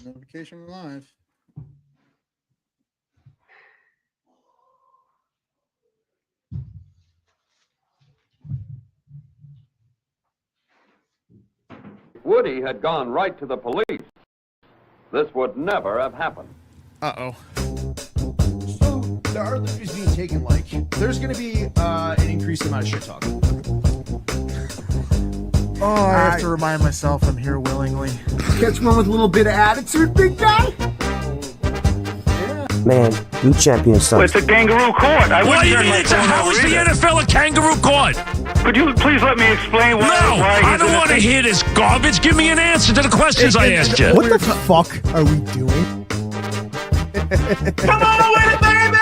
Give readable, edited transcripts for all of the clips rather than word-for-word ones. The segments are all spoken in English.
Notification live. Woody had gone right to the police, this would never have happened. Uh-oh. So there are liberties being taken, like, there's going to be an increased amount of shit talk. Oh, I have to remind myself I'm here willingly. Catch one with a little bit of attitude, big guy? Man, you champion son. It's a kangaroo court. What do you mean how is the NFL a kangaroo court? Could you please let me explain why? No, I don't want to hear this garbage. Give me an answer to the questions I asked you. What the fuck are we doing? Come on with it, baby!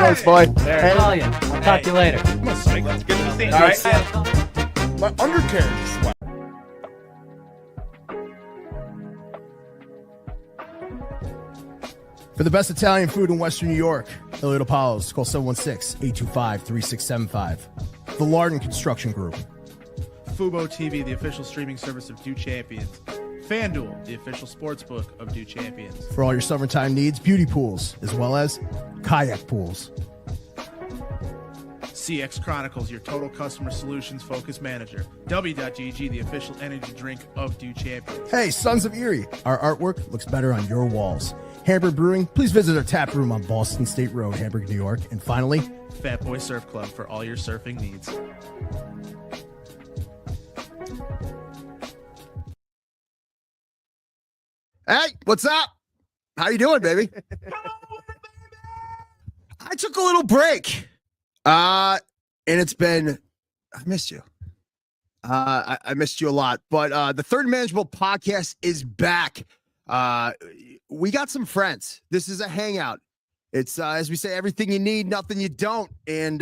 Thanks, boy. I'll talk to you later. Let's get to the scene. All right. My undercarriage is sweat. For the best Italian food in Western New York, Elliot Apollo's, call 716-825-3675. The Lardon Construction Group. Fubo TV, the official streaming service of Do Champions. FanDuel, the official sportsbook of Do Champions. For all your summertime needs, beauty pools, as well as kayak pools. CX Chronicles, your total customer solutions focused manager. W.GG, the official energy drink of Do Champions. Hey, Sons of Erie, our artwork looks better on your walls. Hamburg Brewing, please visit our tap room on Boston State Road, Hamburg, New York. And finally, Fat Boy Surf Club for all your surfing needs. hey, what's up? How you doing, baby? I took a little break. And it's been, I missed you. I missed you a lot, but the Third Manageable podcast is back. We got some friends. This is a hangout. It's, as we say, everything you need, nothing you don't. And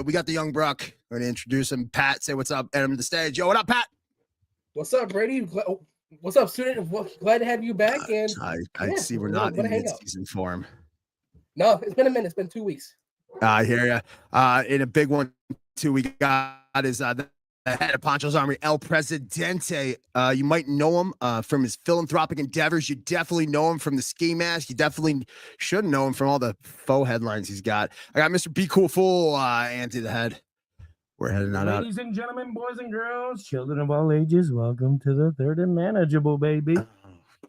we got the young Bruck. We're going to introduce him. Pat, say what's up. And him to the stage. Yo, what up, Pat? What's up, Brady? What's up, student? Glad to have you back. And I see we're not in mid-season form. No, it's been a minute. It's been 2 weeks. I hear you. In a big one, too, we got is the head of Pancho's Army, El Presidente. You might know him from his philanthropic endeavors. You definitely know him from the ski mask. You definitely should know him from all the faux headlines he's got. I got Mr. Be Cool Fool, Andy the head. We're heading out. Ladies and gentlemen, boys and girls, children of all ages, welcome to the Third and Manageable, baby.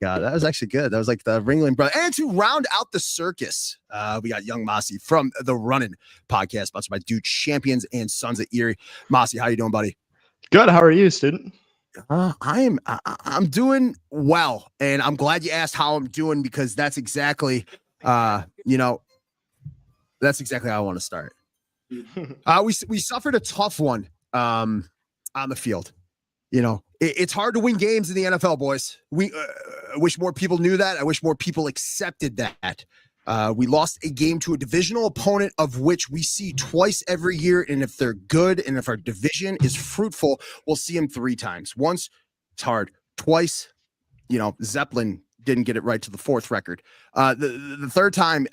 God, that was actually good. That was like the Ringling brother. And to round out the circus, we got young Mossy from the Running podcast, sponsored by Do Champions and Sons of Erie. Mossy, how you doing, buddy? Good. How are you, student? I'm doing well, and I'm glad you asked how I'm doing because that's exactly, that's exactly how I want to start. We suffered a tough one on the field. It's hard to win games in the NFL, boys. We wish more people knew that. I wish more people accepted that. We lost a game to a divisional opponent of which we see twice every year. And if they're good and if our division is fruitful, we'll see them 3 times. Once, it's hard. Twice, Zeppelin didn't get it right to the 4th record. The 3rd time,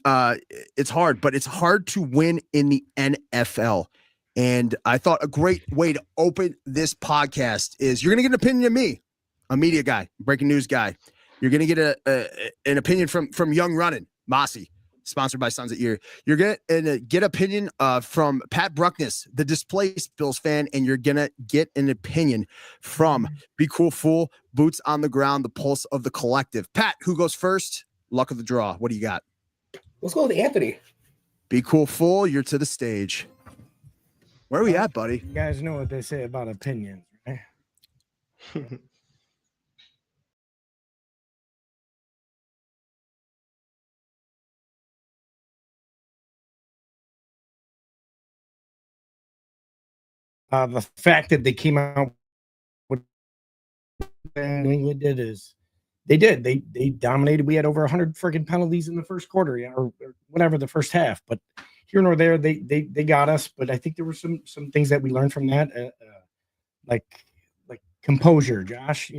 it's hard, but it's hard to win in the NFL. And I thought a great way to open this podcast is you're going to get an opinion of me, a media guy, breaking news guy. You're going to get an opinion from Young Running, Mossy, sponsored by Sons of Erie. You're going to get opinion from Pat Bruknis, the displaced Bills fan, and you're going to get an opinion from Be Cool Fool, Boots on the Ground, the pulse of the collective. Pat, who goes first? Luck of the draw. What do you got? Let's go with Anthony. Be Cool Fool, you're to the stage. Where are we at, buddy? You guys know what they say about opinions, right? The fact that they came out with New England they dominated. We had over 100 freaking penalties in the first quarter, or whatever the first half. But here nor there, they got us. But I think there were some things that we learned from that, like composure. Josh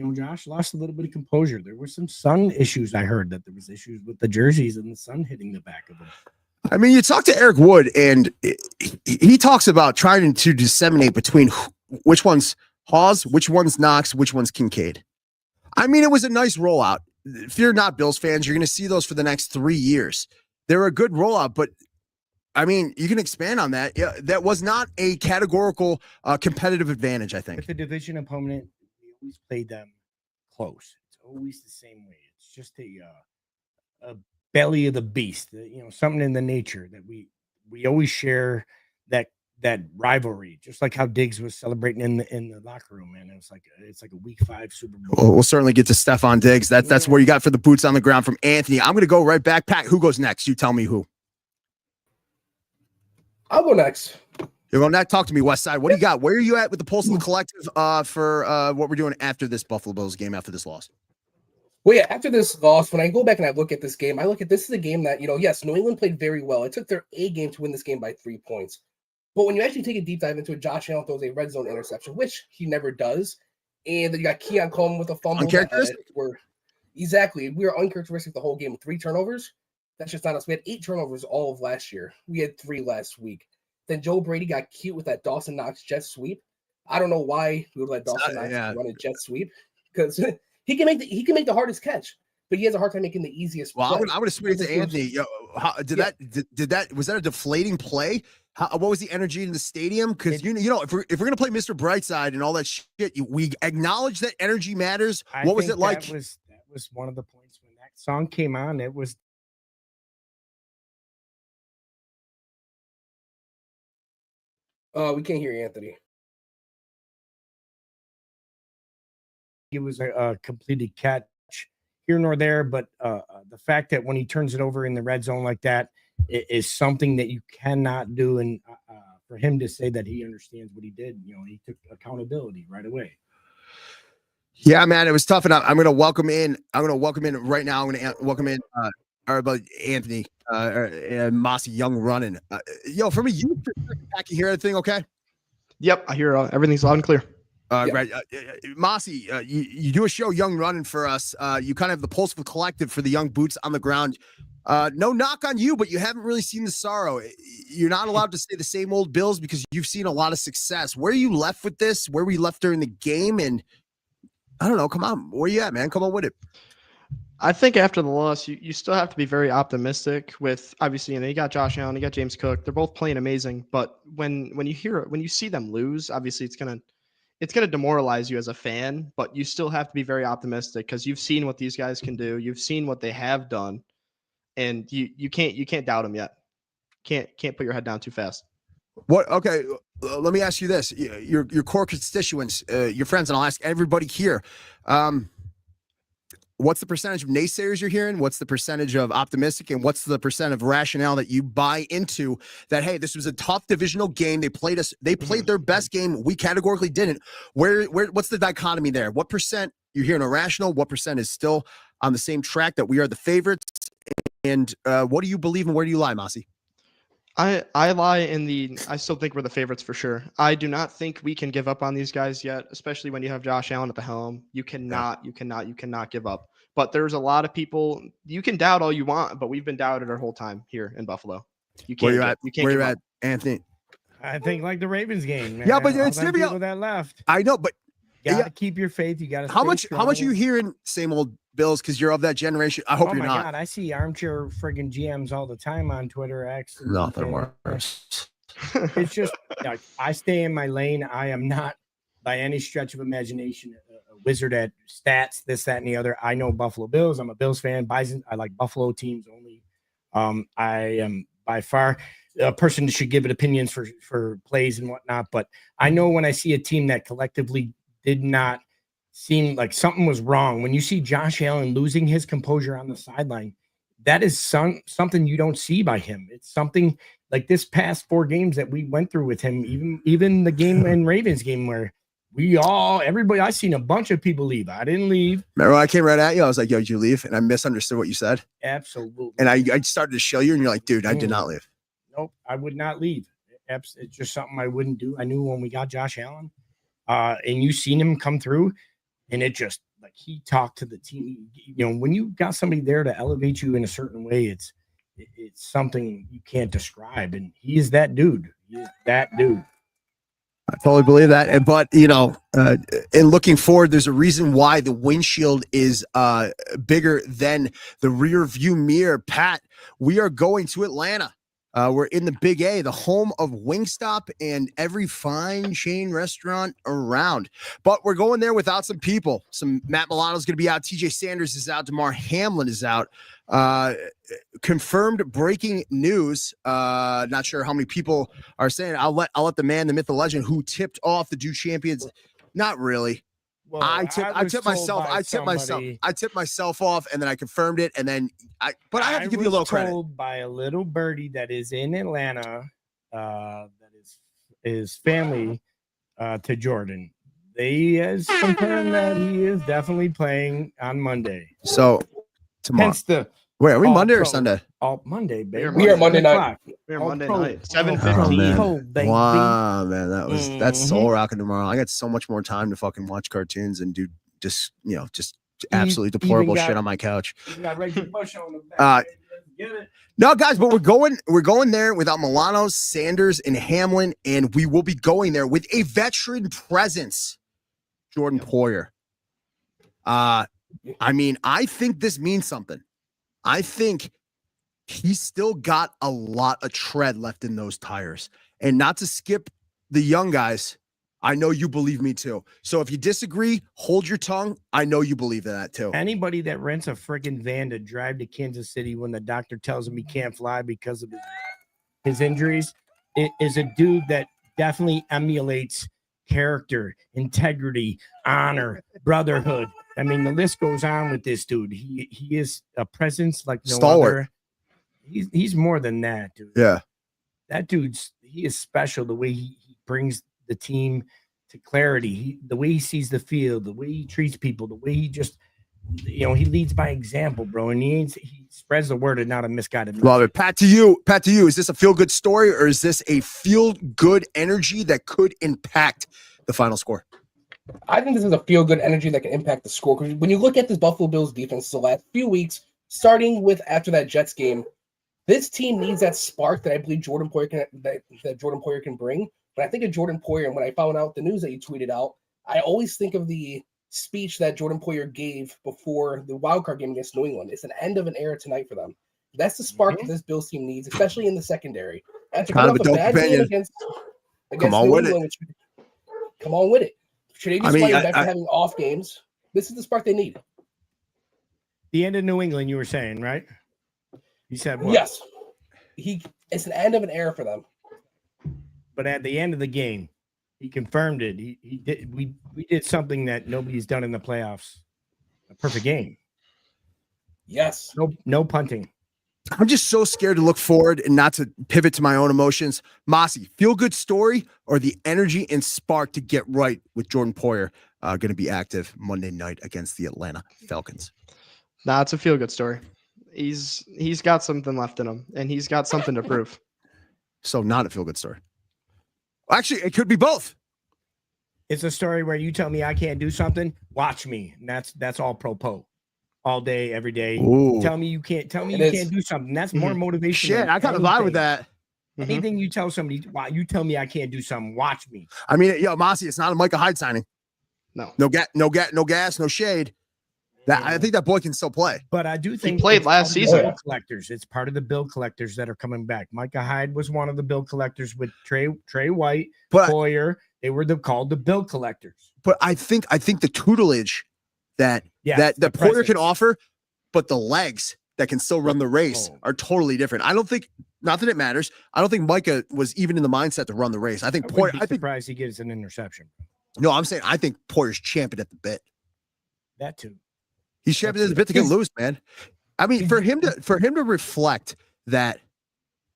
lost a little bit of composure. There were some sun issues. I heard that there was issues with the jerseys and the sun hitting the back of them. I mean, you talk to Eric Wood, and he talks about trying to disseminate between which one's Hawes, which one's Knox, which one's Kincaid. I mean, it was a nice rollout. fear not, Bills fans. You're going to see those for the next 3 years. They're a good rollout, but I mean, you can expand on that. Yeah, that was not a categorical competitive advantage, I think. With the division opponent, we always played them close. It's always the same way. It's just a belly of the beast, something in the nature that we always share that rivalry, just like how Diggs was celebrating in the locker room, man. It's like a week 5 Super Bowl. We'll certainly get to Stephon Diggs. That's where you got for the boots on the ground from Anthony. I'm going to go right back. Pat, who goes next? You tell me who. I'll go next. You're going next. Talk to me, West Side. What do you got? Where are you at with the pulse of the collective for what we're doing after this Buffalo Bills game, after this loss? Well, yeah, after this loss, when I go back and I look at this game, I look at this is a game that, yes, New England played very well. It took their A game to win this game by 3 points. But when you actually take a deep dive into it, Josh Allen throws a red zone interception, which he never does. And then you got Keon Coleman with a fumble. Uncharacteristic? Exactly. We were uncharacteristic the whole game with 3 turnovers. That's just not us. We had 8 turnovers all of last year. We had 3 last week. Then Joe Brady got cute with that Dawson Knox jet sweep. I don't know why we would let Dawson Knox run a jet sweep, because he can make the hardest catch, but he has a hard time making the easiest. Well, I'm going to swing it to Anthony. Did that was that a deflating play? What was the energy in the stadium? Because if we're going to play Mr. Brightside and all that shit, we acknowledge that energy matters. What was it like? That was one of the points when that song came on. It was. We can't hear you, Anthony. It was a completed catch here nor there, but the fact that when he turns it over in the red zone like that is something that you cannot do. And for him to say that he understands what he did, he took accountability right away. Yeah, man, it was tough. And I'm going to welcome in. Right now. I'm going to welcome in Anthony and Mossy Young running. From a youth perspective, Pat, you hear anything okay? Yep, I hear everything's loud and clear. Right. Mossy, you do a show, Young Running, for us. You kind of have the pulse of the collective for the young boots on the ground. No knock on you, but you haven't really seen the sorrow. You're not allowed to say the same old Bills because you've seen a lot of success. Where are you left with this? Where were you left during the game? And I don't know. Come on. Where you at, man? Come on with it. I think after the loss, you still have to be very optimistic with, obviously, you got Josh Allen, you got James Cook. They're both playing amazing. But when you see them lose, obviously it's going to demoralize you as a fan, but you still have to be very optimistic because you've seen what these guys can do. You've seen what they have done, and you can't doubt them yet. Can't put your head down too fast. What? Okay, let me ask you this: your core constituents, your friends, and I'll ask everybody here. What's the percentage of naysayers you're hearing? What's the percentage of optimistic? And what's the percent of rationale that you buy into that, hey, this was a tough divisional game. They played their best game. We categorically didn't. What's the dichotomy there? What percent you're hearing irrational? What percent is still on the same track that we are the favorites? And what do you believe and where do you lie, Mossy? I lie I still think we're the favorites for sure. I do not think we can give up on these guys yet, especially when you have Josh Allen at the helm. You cannot give up. But there's a lot of people, you can doubt all you want, but we've been doubted our whole time here in Buffalo. You can't. Where you at, Anthony? I think like the Ravens game, man. Yeah, but it's people that left. I know, but you gotta keep your faith. You gotta. How much are you hearing same old Bills because you're of that generation? I hope you're not. God, I see armchair friggin' GMs all the time on Twitter, X. Nothing worse. It's just I stay in my lane. I am not by any stretch of imagination a wizard at stats, this, that, and the other. I know Buffalo Bills. I'm a Bills fan. Bison. I like Buffalo teams only. I am by far a person that should give it opinions for plays and whatnot. But I know when I see a team that collectively did not seem like something was wrong. When you see Josh Allen losing his composure on the sideline, that is something you don't see by him. It's something like this past 4 games that we went through with him, even the game in Ravens game where everybody, I seen a bunch of people leave. I didn't leave. Remember when I came right at you? I was like, yo, did you leave? And I misunderstood what you said. Absolutely. And I started to show you and you're like, dude, I did not leave. Nope, I would not leave. It's just something I wouldn't do. I knew when we got Josh Allen and you seen him come through and it just like he talked to the team. When you got somebody there to elevate you in a certain way, it's something you can't describe. And he is that dude. He is that dude. I totally believe that. But, in looking forward, there's a reason why the windshield is bigger than the rear view mirror. Pat, we are going to Atlanta. We're in the Big A, the home of Wingstop and every fine chain restaurant around. But we're going there without some people. Matt Milano's going to be out. TJ Sanders is out. DeMar Hamlin is out. Confirmed breaking news. Not sure how many people are saying. I'll let the man, the myth, the legend, who tipped off the Dew champions. Not really. Well, I tipped myself off, and then I confirmed it, and then I have to give you a little credit. Told by a little birdie that is in Atlanta, that is family to Jordan. They has confirmed that he is definitely playing on Monday. So tomorrow. Hence the Wait, are we Monday or Sunday? Monday, baby. We are Monday night. We're Monday night. 7:15. Wow, man, that's soul rocking tomorrow. I got so much more time to fucking watch cartoons and do just absolutely deplorable shit on my couch. No, guys, but we're going there without Milano, Sanders, and Hamlin, and we will be going there with a veteran presence, Jordan Poyer. I think this means something. I think he's still got a lot of tread left in those tires. And not to skip the young guys, I know you believe me too. So if you disagree, hold your tongue. I know you believe in that too. Anybody that rents a freaking van to drive to Kansas City when the doctor tells him he can't fly because of his injuries is a dude that definitely emulates character, integrity, honor, brotherhood. I mean, the list goes on with this dude. He is a presence like no stalwart. other. He's more than that, dude. Yeah. That he is special. The way he brings the team to clarity, the way he sees the field, the way he treats people, the way he just, he leads by example, bro. And he spreads the word and not a misguided message. Love it. Pat, to you. Is this a feel-good story or is this a feel-good energy that could impact the final score? I think this is a feel-good energy that can impact the score. Because when you look at this Buffalo Bills defense the last few weeks, starting with after that Jets game, this team needs that spark that I believe Jordan Poyer can bring. But I think of Jordan Poyer, and when I found out the news that you tweeted out, I always think of the speech that Jordan Poyer gave before the wildcard game against New England. It's an end of an era tonight for them. That's the spark that this Bills team needs, especially in the secondary. After Kind of a dope bad opinion. game against Come on New with England, come on with it. Tre'Davious White back to having off games. This is the spark they need. The end of New England, you were saying, right? You said what? Yes. It's an end of an era for them. But at the end of the game, he confirmed it. He did. We did something that nobody's done in the playoffs. A perfect game. Yes. No punting. I'm just so scared to look forward and not to pivot to my own emotions. Mossy, feel good story or the energy and spark to get right with Jordan Poyer going to be active Monday night against the Atlanta Falcons? Nah, it's a feel good story. He's got something left in him, and he's got something to prove. So not a feel good story. Actually, it could be both. It's a story where you tell me I can't do something. Watch me. And that's all pro. All day, every day. Ooh. Tell me you can't do something. That's more motivation. Shit, I kind of vibe with that. Anything you tell somebody, you tell me I can't do something. Watch me. I mean, Mossy, it's not a Micah Hyde signing. No gas, no shade. I think that boy can still play. But I do think he played last season. Bill collectors. It's part of the bill collectors that are coming back. Micah Hyde was one of the bill collectors with Trey White, Poyer. They were called the bill collectors. But I think the tutelage that Poyer can offer, but the legs that can still run the race are totally different. I don't think, not that it matters. I don't think Micah was even in the mindset to run the race. I think Poyer. I'm surprised he gets an interception. No, I'm saying I think Poyer's championed at the bit. That too. He's championed at the bit to get loose, man. I mean, for him to reflect that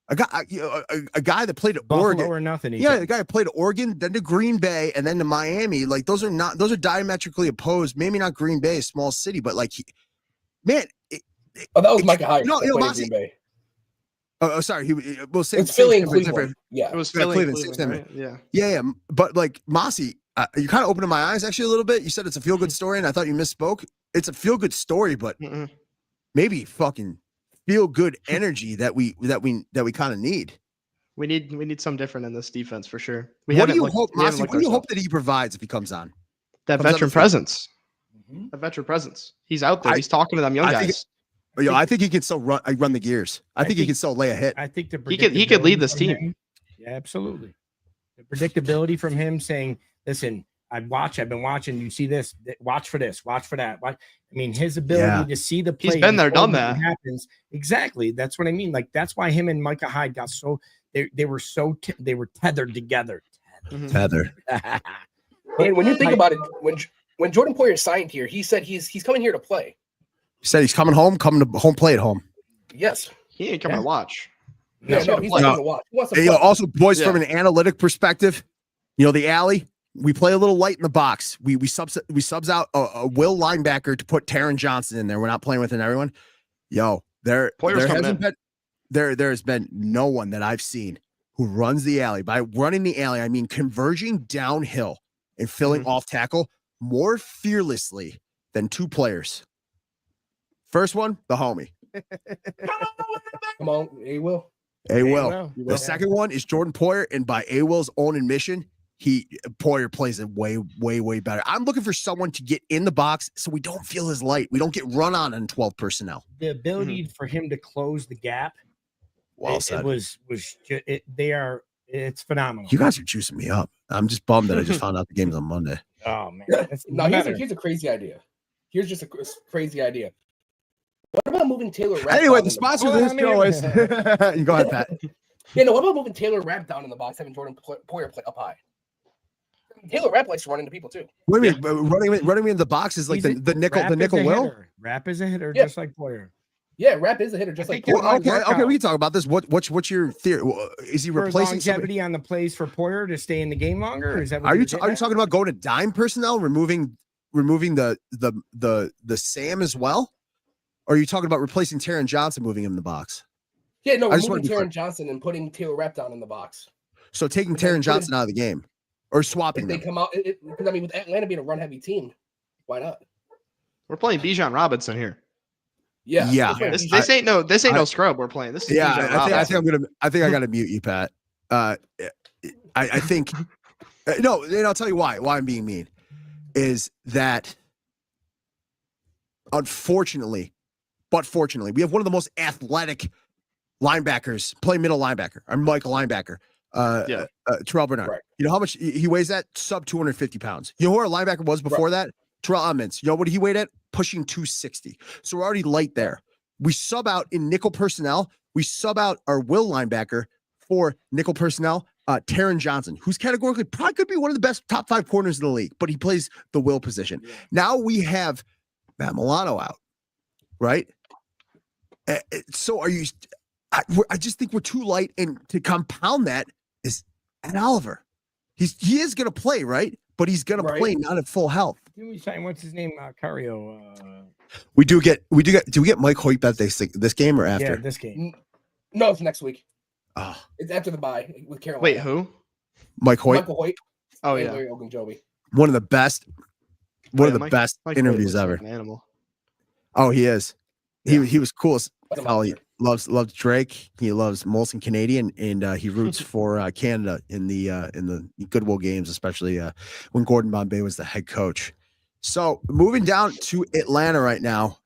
a guy that played at Buffalo Oregon or nothing. The guy who played at Oregon, then to Green Bay, and then to Miami. Like those are diametrically opposed. Maybe not Green Bay, a small city, but like, that was Micah Hyde. No, Green Bay. Oh, sorry. It's Philly and Cleveland. Yeah, it was Philly and Cleveland, right? Yeah. But like Mossy, you kind of opened my eyes actually a little bit. You said it's a feel good story, and I thought you misspoke. It's a feel good story, but maybe fucking feel good energy that we kind of need. We need some different in this defense for sure. What do you hope, Mossy? What do you hope that he provides if he comes on? That veteran presence. A veteran presence. He's out there. He's talking to them young guys. I think he can still run the gears. I think he can still lay a hit. I think he could lead this team. Yeah, absolutely. The predictability from him saying, "Listen, I've been watching. You see this? Watch for this. Watch for that." I mean, his ability to see the play. He's been there, done that. Happens exactly. That's what I mean. Like that's why him and Micah Hyde got so they were tethered together. Tethered. And when you think about it, when Jordan Poyer signed here, he said he's coming here to play. He said he's coming to home play at home. Yes. He ain't coming to watch. No, he's coming to watch. He wants to play. Also, boys, from an analytic perspective, the alley, we play a little light in the box. We subs out a will linebacker to put Taron Johnson in there. We're not playing within everyone. There has been no one that I've seen who runs the alley. By running the alley, I mean converging downhill and filling off tackle more fearlessly than two players. First one, the homie. Come on, A-Will. A-Will. The second one is Jordan Poyer, and by A-Will's own admission, Poyer plays it way, way, way better. I'm looking for someone to get in the box so we don't feel his light. We don't get run on 12 personnel. The ability for him to close the gap. Well said. It's phenomenal. You guys are juicing me up. I'm just bummed that I just found out the game's on Monday. Oh man. Here's a crazy idea. Here's just a crazy idea. What about moving Taylor Rapp? Anyway, the sponsor of this show is you go ahead, Pat. What about moving Taylor Rapp down in the box, having Jordan Poyer play up high? Taylor Rapp likes to run into people too. What do you mean? Running me in the box is like the nickel will? Rapp is a hitter, just like Poyer. Yeah, Rapp is a hitter, just like Poyer. Okay, we can talk about this. What's your theory? Is he replacing longevity on the plays for Poyer to stay in the game longer? Or is that are you talking about going to dime personnel, removing the Sam as well? Or are you talking about replacing Taron Johnson, moving him in the box? Yeah, no, removing Taron Johnson and putting Taylor Rapp down in the box. So taking Taron Johnson out of the game, or swapping them. They come out because with Atlanta being a run-heavy team, why not? We're playing Bijan Robinson here. Yeah. This ain't no scrub we're playing. This is I think I gotta mute you, Pat. I think no, and I'll tell you why I'm being mean is that fortunately, we have one of the most athletic linebackers, play middle linebacker. I'm Michael linebacker. Terrell Bernard. Right. You know how much he weighs at? Sub 250 pounds. You know who our linebacker was before that? Terrell Emmons. You know what he weighed at? Pushing 260. So we're already light there. We sub out in nickel personnel. We sub out our will linebacker for nickel personnel. Taron Johnson, who's categorically probably could be one of the best top 5 corners in the league, but he plays the will position. Yeah. Now we have Matt Milano out, right? So are you? I just think we're too light, and to compound that is Ed Oliver. He is going to play, right? But he's going to play not at full health. Did we sign what's his name? Cario. We do get. Do we get Mike Hoyt back this game or after? Yeah, this game. No, it's next week. Oh. It's after the bye with Carolina. Wait, who? Mike Hoyt. Michael Hoyt. Oh yeah. Larry Ogunjobi. One of the best. One of the best interviews ever. An animal. Oh, he is. Yeah. He was cool. He loves Drake. He loves Molson Canadian, and he roots for Canada in the Goodwill games, especially when Gordon Bombay was the head coach. So moving down to Atlanta right now.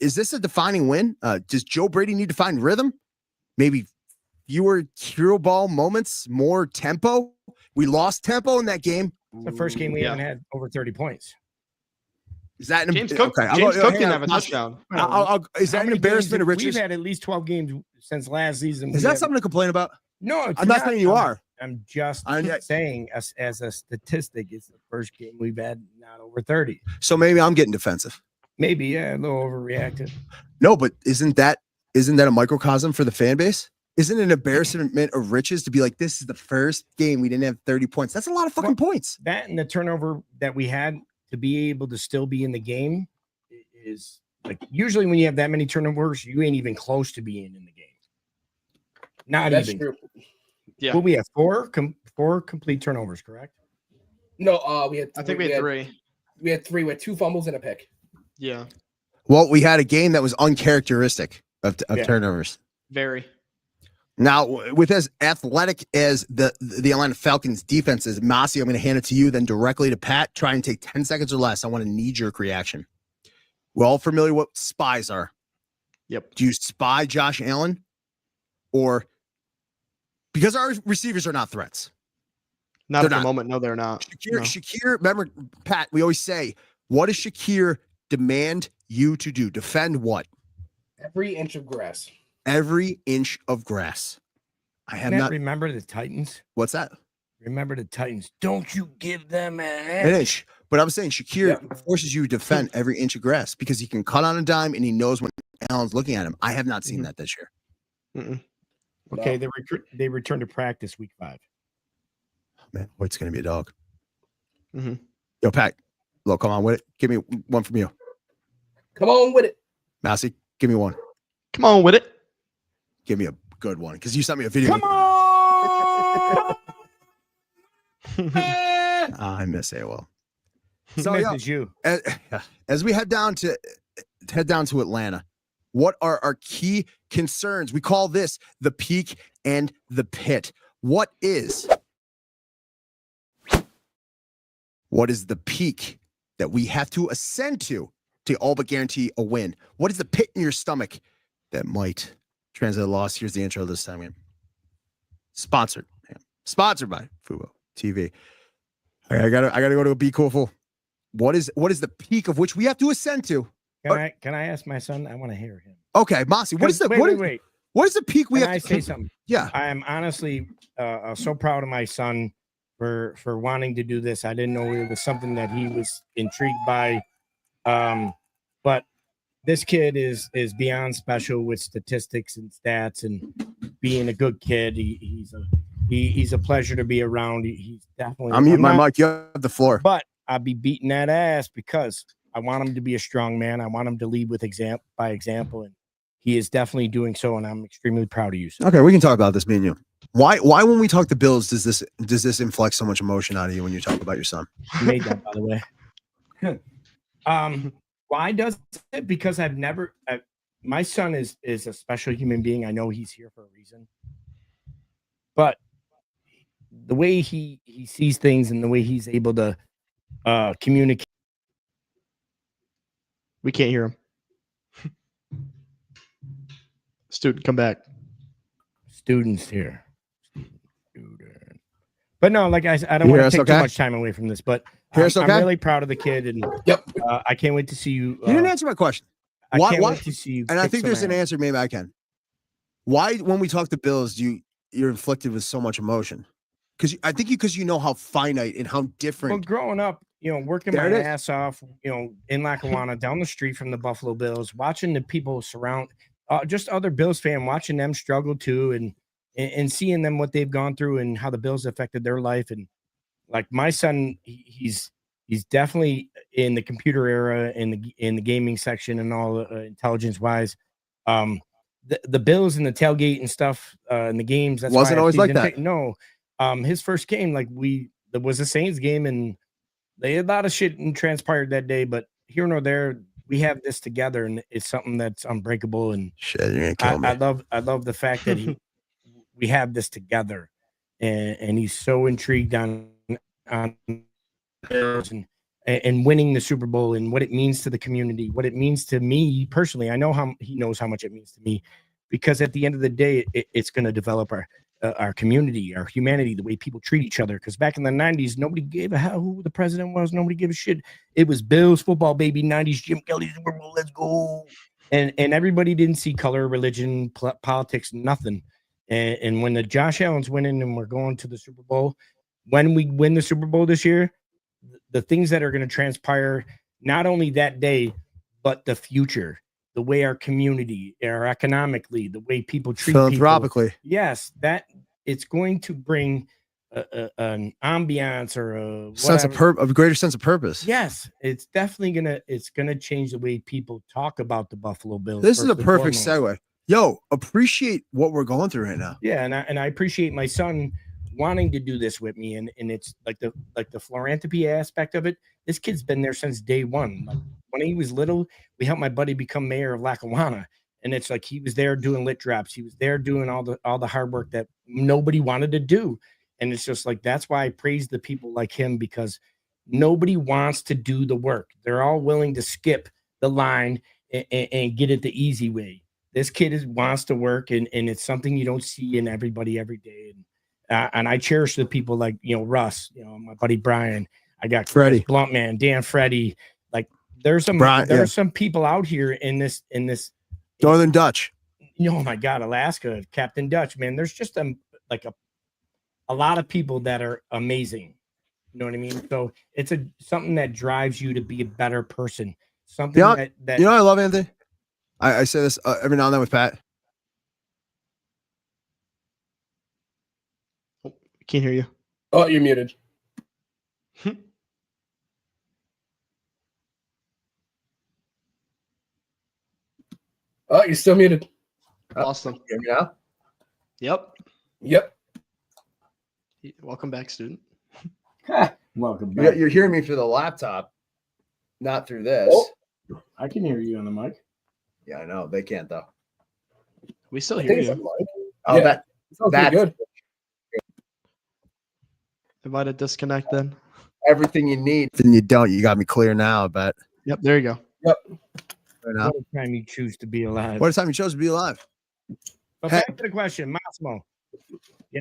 Is this a defining win? Does Joe Brady need to find rhythm? Maybe fewer hero ball moments, more tempo. We lost tempo in that game. It's the first game we haven't had over 30 points. Is that James Cook? Okay. James Cook didn't have a touchdown. Is that an embarrassment of riches? We've had at least 12 games since last season. Is that something to complain about? No, I'm not saying you are. I'm just saying, as a statistic, it's the first game we've had not over 30. So maybe I'm getting defensive. Maybe, yeah, a little overreactive. No, but isn't that a microcosm for the fan base? Isn't it an embarrassment of riches to be like, this is the first game we didn't have 30 points? That's a lot of fucking points. That and the turnover that we had to be able to still be in the game is like usually when you have that many turnovers, you ain't even close to being in the game. That's even. True. Yeah. Well, we have four complete turnovers, correct? No, we had. I think we had 3. We had 3 with 2 fumbles and a pick. Yeah. Well, we had a game that was uncharacteristic of turnovers. Very. Now, with as athletic as the Atlanta Falcons defense is, Mossy, I'm going to hand it to you, then directly to Pat. Try and take 10 seconds or less. I want a knee-jerk reaction. We're all familiar what spies are. Yep. Do you spy Josh Allen? Or because our receivers are not threats. Not at the moment. No, they're not. Shakir, remember, Pat, we always say, what does Shakir demand you to do? Defend what? Every inch of grass. Every inch of grass. I have not. Remember the Titans? What's that? Remember the Titans. Don't you give them an inch. But I'm saying Shakir forces you to defend every inch of grass because he can cut on a dime and he knows when Allen's looking at him. I have not seen that this year. Okay, they return to practice week 5. Man, White's going to be a dog. Yo, Pat, look, come on with it. Give me one from you. Come on with it. Massey, give me one. Come on with it. Give me a good one because you sent me a video. Come on. I miss AOL. So misses you. As we head down to Atlanta, what are our key concerns? We call this the peak and the pit. What is the peak that we have to ascend to all but guarantee a win? What is the pit in your stomach that might translate a loss? Here's the intro this time, man. Sponsored by Fubo TV. I gotta go to a Be Cool Fool. What is the peak of which we have to ascend to? Can I ask my son? I want to hear him. Okay, Mossy, what is the what is the peak we have to say something? Yeah. I am honestly so proud of my son for wanting to do this. I didn't know it was something that he was intrigued by. But this kid is beyond special with statistics and stats and being a good kid. He's a pleasure to be around. He's definitely. I'm muting my mic. You have the floor. But I'll be beating that ass because I want him to be a strong man. I want him to lead with by example, and he is definitely doing so. And I'm extremely proud of you. Son. Okay, we can talk about this, me and you. Why when we talk to Bills does this inflect so much emotion out of you when you talk about your son? You made that, by the way. Why does it? Because I've never. My son is a special human being. I know he's here for a reason. But the way he sees things and the way he's able to communicate. We can't hear him. Student, come back. Students here. Student. But no, like I don't want to take too much time away from this, but I'm really proud of the kid, and I can't wait to see you. You didn't answer my question. I can't wait to see you. And I think there's an answer. Maybe I can. Why, when we talk to Bills, you're inflicted with so much emotion? Because you know how finite and how different. Well, growing up, working my ass off, in Lackawanna, down the street from the Buffalo Bills, watching the people surround, just other Bills fan, watching them struggle too, and seeing them what they've gone through and how the Bills affected their life. And like my son, he's definitely in the computer era, in the gaming section and all intelligence wise. The Bills and the tailgate and stuff in the games. That's wasn't always like that. No, his first game, there was a Saints game, and they had a lot of shit transpired that day. But here nor there, we have this together, and it's something that's unbreakable. And shit, you're gonna kill me. I love the fact that we have this together, and he's so intrigued on Bills and winning the Super Bowl and what it means to the community, what it means to me personally. I know how he knows how much it means to me, because at the end of the day, it's going to develop our community, our humanity, the way people treat each other. Because back in the 90s, nobody gave a hell who the president was. Nobody gave a shit. It was Bills football, baby. 90s Jim Kelly Super Bowl. Let's go. And everybody didn't see color, religion, politics, nothing. And when the Josh Allen's winning and we're going to the Super Bowl, when we win the Super Bowl this year, the things that are going to transpire, not only that day, but the future, the way our community, our economically, the way people treat philanthropically. People, yes, that it's going to bring an ambiance or a sense of a greater sense of purpose. Yes, it's definitely gonna change the way people talk about the Buffalo Bills. This is a perfect segue. Yo, appreciate what we're going through right now. Yeah, and I appreciate my son wanting to do this with me, and it's like the philanthropy aspect of it. This kid's been there since day one. Like when he was little, we helped my buddy become mayor of Lackawanna, And it's like he was there doing lit drops. He was there doing all the hard work that nobody wanted to do. And it's just like, that's why I praise the people like him, because nobody wants to do the work. They're all willing to skip the line and get it the easy way. This kid wants to work, and it's something you don't see in everybody every day. And I cherish the people like, Russ, my buddy Brian. I got Freddie Bluntman, Dan Freddie. Like there's some people out here in this Northern Dutch. Oh my God, Alaska, Captain Dutch, man. There's just a lot of people that are amazing. You know what I mean? So it's something that drives you to be a better person. Something that I love, Anthony. I say this every now and then with Pat. Can't hear you. Oh, you're muted. Oh, you're still muted. Lost them. Hear me now? Yep. Welcome back, student. Welcome back. You're hearing me through the laptop, not through this. Oh, I can hear you on the mic. Yeah, I know. They can't, though. We still hear you. Oh, Yeah. That's good. Am I to disconnect then? Everything you need. Then you don't. You got me clear now, I bet. Yep, there you go. Yep. Right now. What a time you choose to be alive. What a time you chose to be alive. But back to the question, Massimo. Yeah.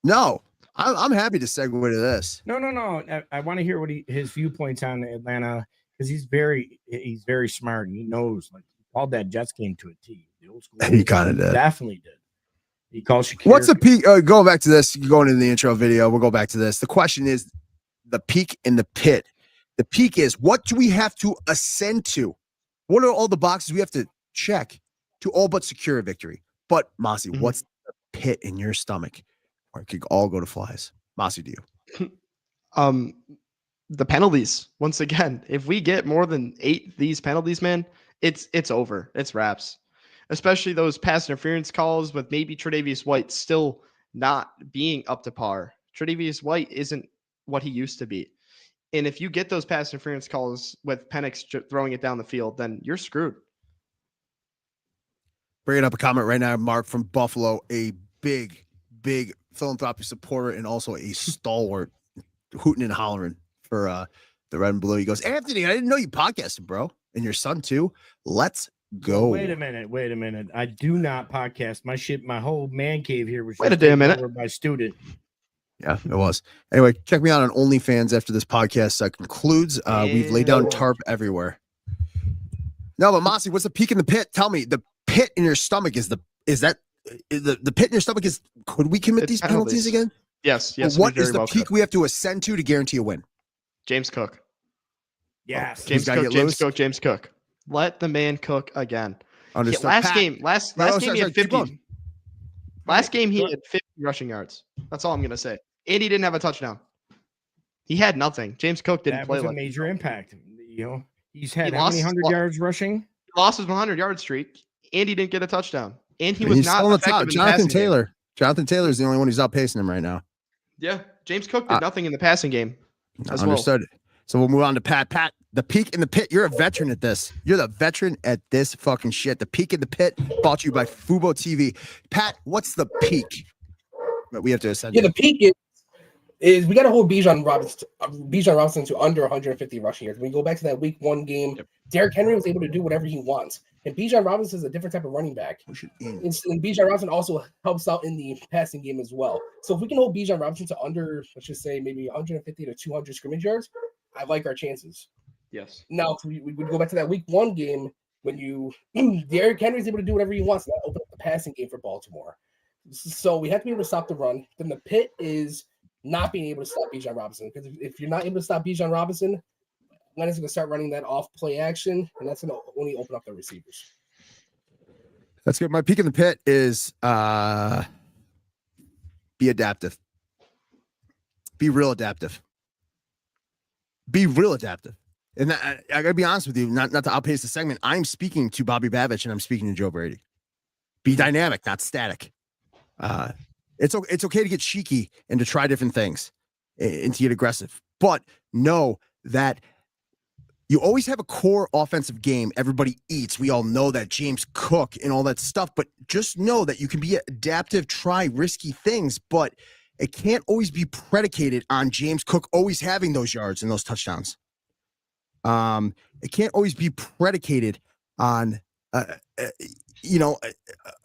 No, I'm happy to segue to this. No. I want to hear his viewpoints on Atlanta, because he's very smart, and he knows, like, he called that Jets game to a T. The old school. He kind of did. Definitely did. He called Shakir. What's the peak? Going back to this, going into the intro video, we'll go back to this. The question is the peak in the pit. The peak is, what do we have to ascend to? What are all the boxes we have to check to all but secure a victory? But Mossy, what's the pit in your stomach where it could all go to flies? Mossy, do you? The penalties. Once again, if we get more than 8 these penalties, man, it's over. It's wraps. Especially those pass interference calls with maybe Tre'Davious White still not being up to par. Tre'Davious White isn't what he used to be. And if you get those pass interference calls with Penix throwing it down the field, then you're screwed. Bringing up a comment right now, Mark from Buffalo, a big philanthropic supporter and also a stalwart hooting and hollering for the red and blue. He goes, Anthony, I didn't know you podcasted, bro. And your son too. Let's go. Wait a minute. I do not podcast. My whole man cave here was wait a damn minute. Over by Student. Yeah, it was. Anyway, check me out on OnlyFans after this podcast concludes. We've laid down tarp everywhere. No, but Mossy, what's the peak in the pit? Tell me, the pit in your stomach the pit in your stomach is, could we commit these penalties again? Yes. What is the peak we have to ascend to guarantee a win? James Cook. Yes. James Cook. Let the man cook again. Understood. Last game he had 50. Last game he had 50 rushing yards. That's all I'm gonna say. And he didn't have a touchdown. He had nothing. James Cook didn't play. That was a major impact. He's had how many 100 yards rushing? He lost his 100-yard streak, and he didn't get a touchdown. And he was not on the effective top. in Jonathan the Taylor. game. Jonathan Taylor is the only one who's outpacing him right now. Yeah, James Cook did nothing in the passing game. As Understood. Well. So we'll move on to Pat. Pat, the peak in the pit. You're a veteran at this. You're the veteran at this fucking shit. The peak in the pit brought to you by Fubo TV. Pat, what's the peak that we have to ascend? Yeah, the peak is we got to hold Bijan Robinson to under 150 rushing yards. When we go back to that week 1 game, Derrick Henry was able to do whatever he wants. And Bijan Robinson is a different type of running back. And Bijan Robinson also helps out in the passing game as well. So if we can hold Bijan Robinson to under, let's just say maybe 150 to 200 scrimmage yards, I like our chances. Yes. Now, if we would go back to that week 1 game when Derrick Henry is able to do whatever he wants, that open up the passing game for Baltimore. So we have to be able to stop the run. Then the pit is not being able to stop Bijan Robinson, because if you're not able to stop Bijan Robinson, Atlanta's going to start running that off play action, and that's going to only open up the receivers. That's good. My peak in the pit is be adaptive. Be real adaptive. And I got to be honest with you, not to outpace the segment. I'm speaking to Bobby Babich and I'm speaking to Joe Brady. Be dynamic, not static. It's okay to get cheeky and to try different things and to get aggressive, but know that you always have a core offensive game. Everybody eats. We all know that, James Cook and all that stuff, but just know that you can be adaptive, try risky things, but it can't always be predicated on James Cook always having those yards and those touchdowns. It can't always be predicated on, a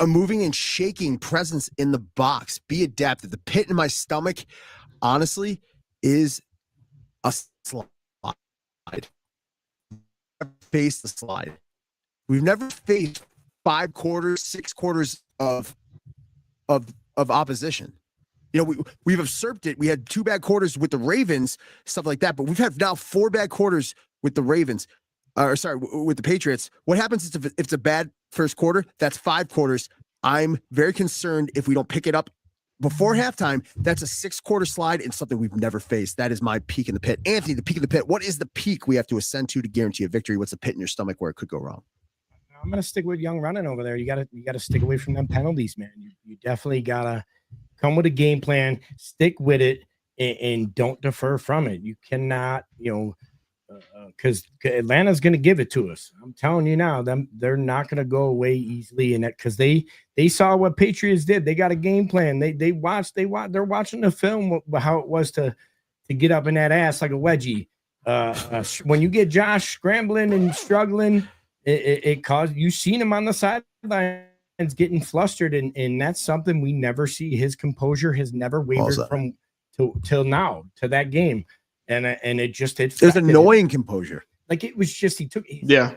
moving and shaking presence in the box. Be adaptive. The pit in my stomach, honestly, is a slide. Faced the slide. We've never faced 5 quarters, 6 quarters of opposition. We've usurped it. We had 2 bad quarters with the Ravens, stuff like that, but we've had now 4 bad quarters with the Ravens. With the Patriots. What happens is if it's a bad first quarter, that's 5 quarters. I'm very concerned if we don't pick it up before halftime. That's a 6-quarter slide and something we've never faced. That is my peak in the pit. Anthony, the peak of the pit. What is the peak we have to ascend to guarantee a victory? What's the pit in your stomach where it could go wrong? I'm gonna stick with young running over there. You gotta stick away from them penalties, man. You definitely gotta come with a game plan, stick with it, and don't defer from it. You cannot, because Atlanta's going to give it to us. I'm telling you now, they're not going to go away easily in that, because they saw what Patriots did. They got a game plan. They're watching the film how it was to get up in that ass like a wedgie. When you get Josh scrambling and struggling, it caused, you've seen him on the sidelines getting flustered, and that's something we never see. His composure has never wavered from till now to that game. And there's annoying composure. Like it was just, he got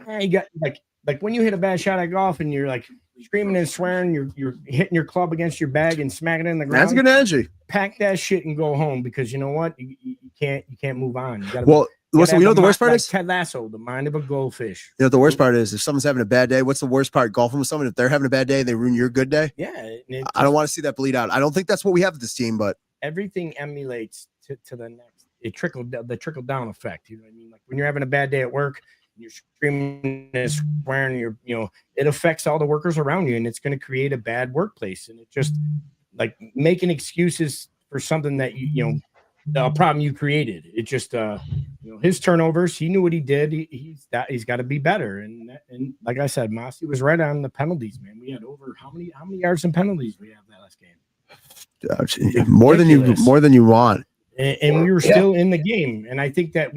like when you hit a bad shot at golf and you're like screaming and swearing, you're hitting your club against your bag and smacking it in the ground. That's good energy. Pack that shit and go home, because you know what? You can't move on. You gotta, the worst part is Ted Lasso, the mind of a goldfish. The worst part is if someone's having a bad day, what's the worst part? Golfing with someone, if they're having a bad day, they ruin your good day. Yeah. I don't want to see that bleed out. I don't think that's what we have with this team, but everything emulates to the next. The trickle down effect. You know what I mean? Like when you're having a bad day at work, you're screaming and swearing, it affects all the workers around you, and it's going to create a bad workplace. And it just like making excuses for something that a problem you created. It just his turnovers, he knew what he did. He's got to be better. And like I said, Mossy was right on the penalties, man. We had over how many yards and penalties we have that last game? More than you want. And we were still in the game. And I think that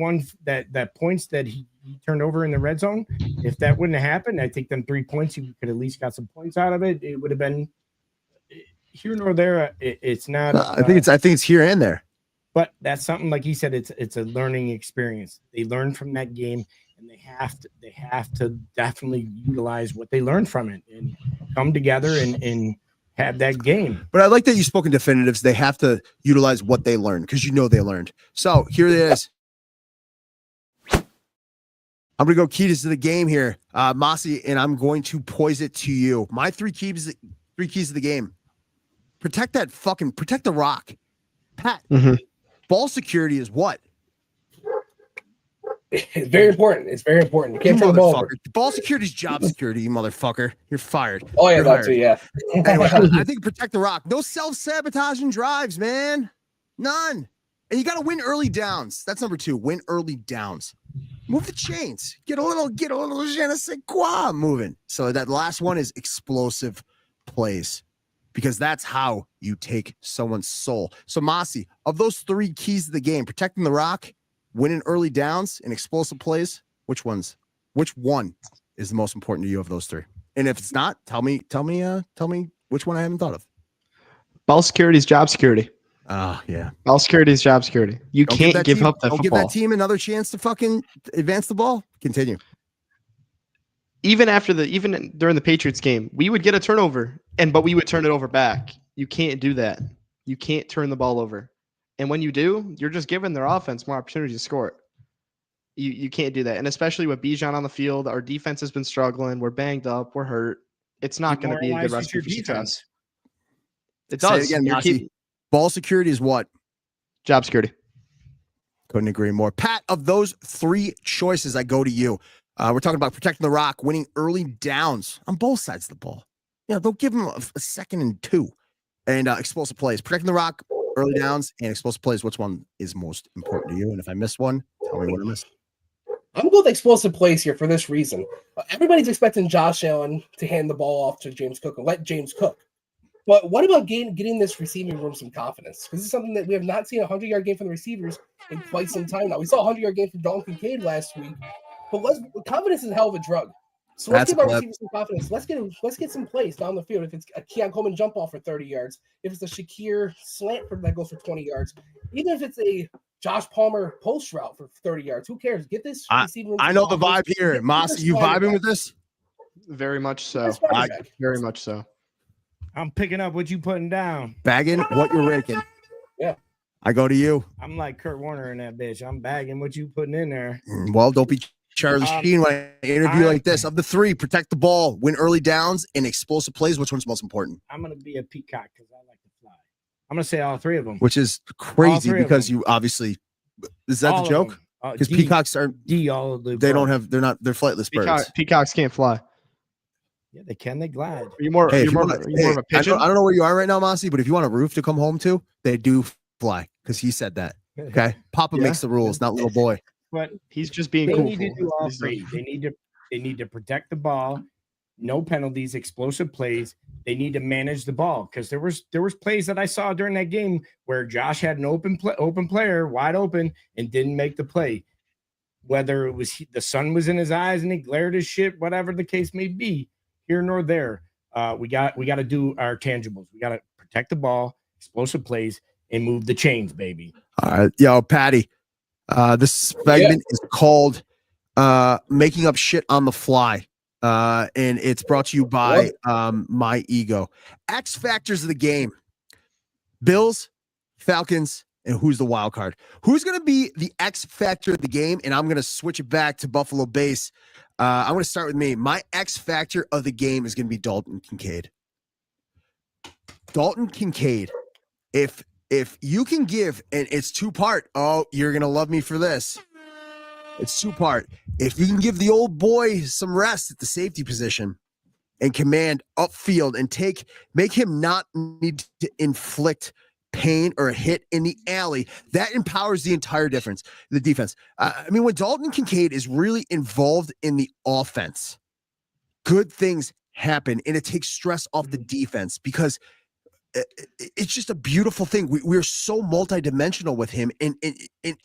that points that he turned over in the red zone, if that wouldn't have happened, I think them 3 points, you could at least got some points out of it. It would have been here nor there. It's not. I think it's here and there. But that's something, like he said, it's a learning experience. They learn from that game, and they have to definitely utilize what they learned from it and come together and have that game. But I like that you spoke in definitives. They have to utilize what they learned, because they learned. So here it is. I'm going to go keys to the game here, Mossy, and I'm going to poise it to you. My 3 keys of the game. Protect the rock. Pat, ball security is what? It's very important. It's very important. You can't turn the ball over. Ball security is job security, you motherfucker. You're fired. Oh, yeah, You're that too, yeah. Anyway, I think protect the rock. No self-sabotaging drives, man. None. And you got to win early downs. That's number 2. Win early downs. Move the chains. Get a little je ne sais quoi moving. So that last one is explosive plays, because that's how you take someone's soul. So Mossy, of those 3 keys of the game, protecting the rock, winning early downs, and explosive plays, which one is the most important to you of those 3? And if it's not, tell me which one I haven't thought of. Ball security is job security. Yeah. Ball security is job security. You can't give up that football. Don't give that team another chance to fucking advance the ball. Continue. Even during the Patriots game, we would get a turnover, but we would turn it over back. You can't do that. You can't turn the ball over. And when you do, you're just giving their offense more opportunity to score it. You can't do that. And especially with Bijan on the field, our defense has been struggling. We're banged up. We're hurt. It's not going to be a good recipe for success. It does. Say it again, ball security is what? Job security. Couldn't agree more. Pat, of those 3 choices, I go to you. We're talking about protecting the rock, winning early downs on both sides of the ball. Don't give them a second and 2. And explosive plays. Protecting the rock, early downs, and explosive plays. Which one is most important to you? And if I missed one, tell me what I missed. I'm going with explosive plays here for this reason. Everybody's expecting Josh Allen to hand the ball off to James Cook and let James cook. But what about getting this receiving room some confidence? Because this is something that we have not seen a 100-yard game from the receivers in quite some time now. We saw a 100-yard game from Dalton Kincaid last week, but confidence is a hell of a drug. So let's give our receivers some confidence. Let's get some plays down the field. If it's a Keon Coleman jump off for 30 yards, if it's a Shakir slant that goes for 20 yards, even if it's a Josh Palmer post route for 30 yards, who cares? Get this receiver. I know the vibe here. Mossy, you vibing with this? Very much so. Very much so. I'm picking up what you putting down. Bagging what you're raking. Yeah. I go to you. I'm like Kurt Warner in that bitch. I'm bagging what you putting in there. Well, don't be Charlie Sheen when I interview like this. Of the three, protect the ball, win early downs, and explosive plays. Which one's most important? I'm going to be a peacock because I like to fly. I'm going to say all three of them. Which is crazy because you obviously – is that all the joke? Because peacocks are – all of the they don't have – they're flightless birds. Peacocks can't fly. Yeah, they can. They glide. Are you more of a pigeon? I don't know where you are right now, Mossy, but if you want a roof to come home to, they do fly because he said that. Okay? Papa makes the rules, not little boy. But he's just being they cool. need to do all three. They need to protect the ball, no penalties, explosive plays. They need to manage the ball because there was plays that I saw during that game where Josh had an open player wide open and didn't make the play. Whether it was the sun was in his eyes and he glared his shit, whatever the case may be, here nor there. We got to do our tangibles. We got to protect the ball, explosive plays, and move the chains, baby. All right, yo, Patty. This segment is called Making Up Shit on the Fly. And it's brought to you by My Ego. X factors of the game. Bills, Falcons, and who's the wild card? Who's going to be the X factor of the game? And I'm going to switch it back to Buffalo base. I'm going to start with me. My X factor of the game is going to be Dalton Kincaid. Dalton Kincaid. If you can give, and it's two-part. Oh, you're going to love me for this. It's two-part. If you can give the old boy some rest at the safety position and command upfield and make him not need to inflict pain or a hit in the alley, that empowers the entire the defense. I mean, when Dalton Kincaid is really involved in the offense, good things happen, and it takes stress off the defense because it's just a beautiful thing. We're so multidimensional with him. And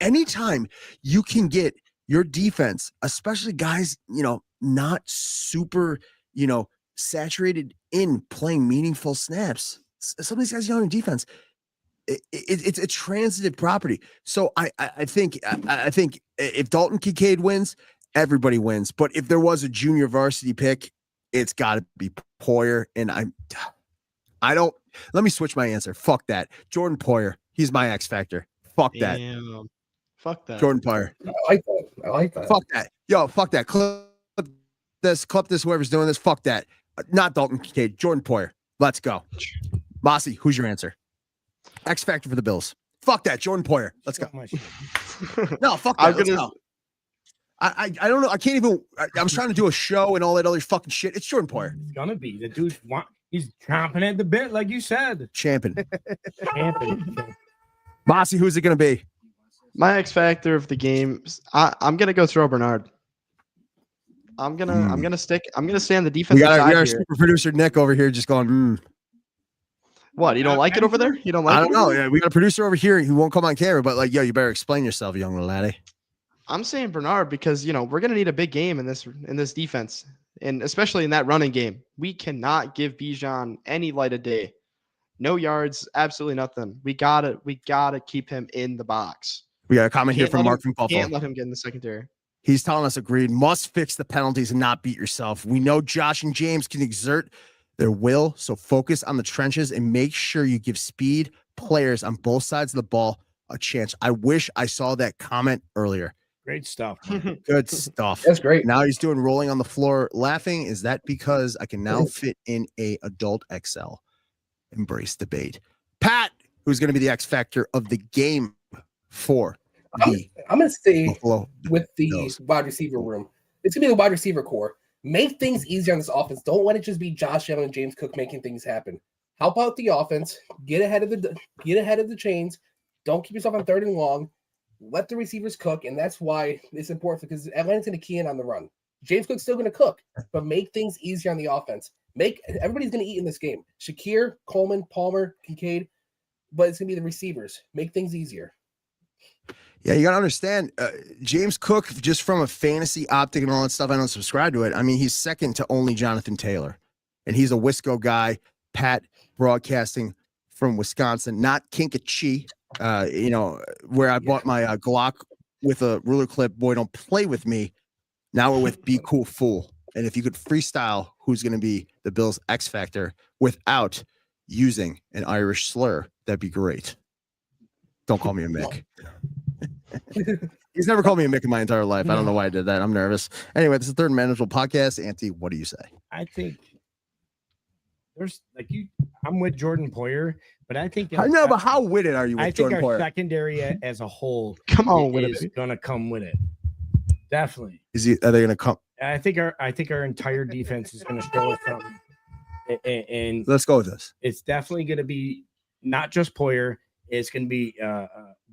anytime you can get your defense, especially guys, not super, saturated in playing meaningful snaps. Some of these guys young in defense, it's a transitive property. So I think if Dalton Kincaid wins, everybody wins. But if there was a junior varsity pick, it's got to be Poyer. And I don't. Let me switch my answer. Fuck that. Jordan Poyer. He's my X factor. Fuck that. Fuck that. Jordan Poyer. I like that. Fuck that. Yo, fuck that. Clip this, whoever's doing this. Fuck that. Not Dalton Kincaid. Jordan Poyer. Let's go. Mossy, who's your answer? X factor for the Bills. Fuck that. Jordan Poyer. Let's go. No, fuck that. Let's go. I don't know. I can't even. I was trying to do a show and all that other fucking shit. It's Jordan Poyer. It's gonna be the dude's. He's chomping at the bit, like you said. Champion. Mossy, who's it going to be? My X factor of the game. I'm going to go throw Bernard. I'm going to stay on the defensive side we got here. Our super producer Nick over here just going, What? You don't like it over there? You don't like it? I don't know. Yeah, we got a producer over here who won't come on camera, but you better explain yourself, young laddie. I'm saying Bernard because, we're going to need a big game in this defense. And especially in that running game, we cannot give Bijan any light of day. No yards, absolutely nothing. We gotta keep him in the box. We got a comment here from Mark from Buffalo. Can't let him get in the secondary. He's telling us agreed. Must fix the penalties and not beat yourself. We know Josh and James can exert their will, so focus on the trenches and make sure you give speed players on both sides of the ball a chance. I wish I saw that comment earlier. Great stuff. Good stuff. That's great. Now he's doing rolling on the floor laughing. Is that because I can now fit in a adult XL? Embrace debate. Pat, who's going to be the X factor of the game for the I'm going to stay Buffalo with the Bills. wide receiver room. It's going to be the wide receiver core. Make things easier on this offense. Don't let it just be Josh Allen and James Cook making things happen. Help out the offense. Get ahead of the chains. Don't keep yourself on third and long. Let the receivers cook, and that's why it's important because Atlanta's going to key in on the run. James Cook's still going to cook, but make things easier on the offense. Everybody's going to eat in this game. Shakir, Coleman, Palmer, Kincaid, but it's going to be the receivers. Make things easier. Yeah, you got to understand, James Cook, just from a fantasy optic and all that stuff, I don't subscribe to it. I mean, he's second to only Jonathan Taylor, and he's a Wisco guy, Pat, broadcasting from Wisconsin, not Kankakee, where I bought my Glock with a ruler clip. Boy, don't play with me. Now we're with Be Cool Fool. And if you could freestyle who's going to be the Bills' X Factor without using an Irish slur, that'd be great. Don't call me a Mick. He's never called me a Mick in my entire life. I don't know why I did that. I'm nervous. Anyway, this is the Third Manageable Podcast. Auntie, what do you say? I think there's I'm with Jordan Poyer, but I think I know, but how with it are you with Jordan Poyer? Our secondary as a whole is going to come with it. Definitely. Are they going to come? I think our entire defense is going to show us something. And let's go with this. It's definitely going to be not just Poyer. It's going to be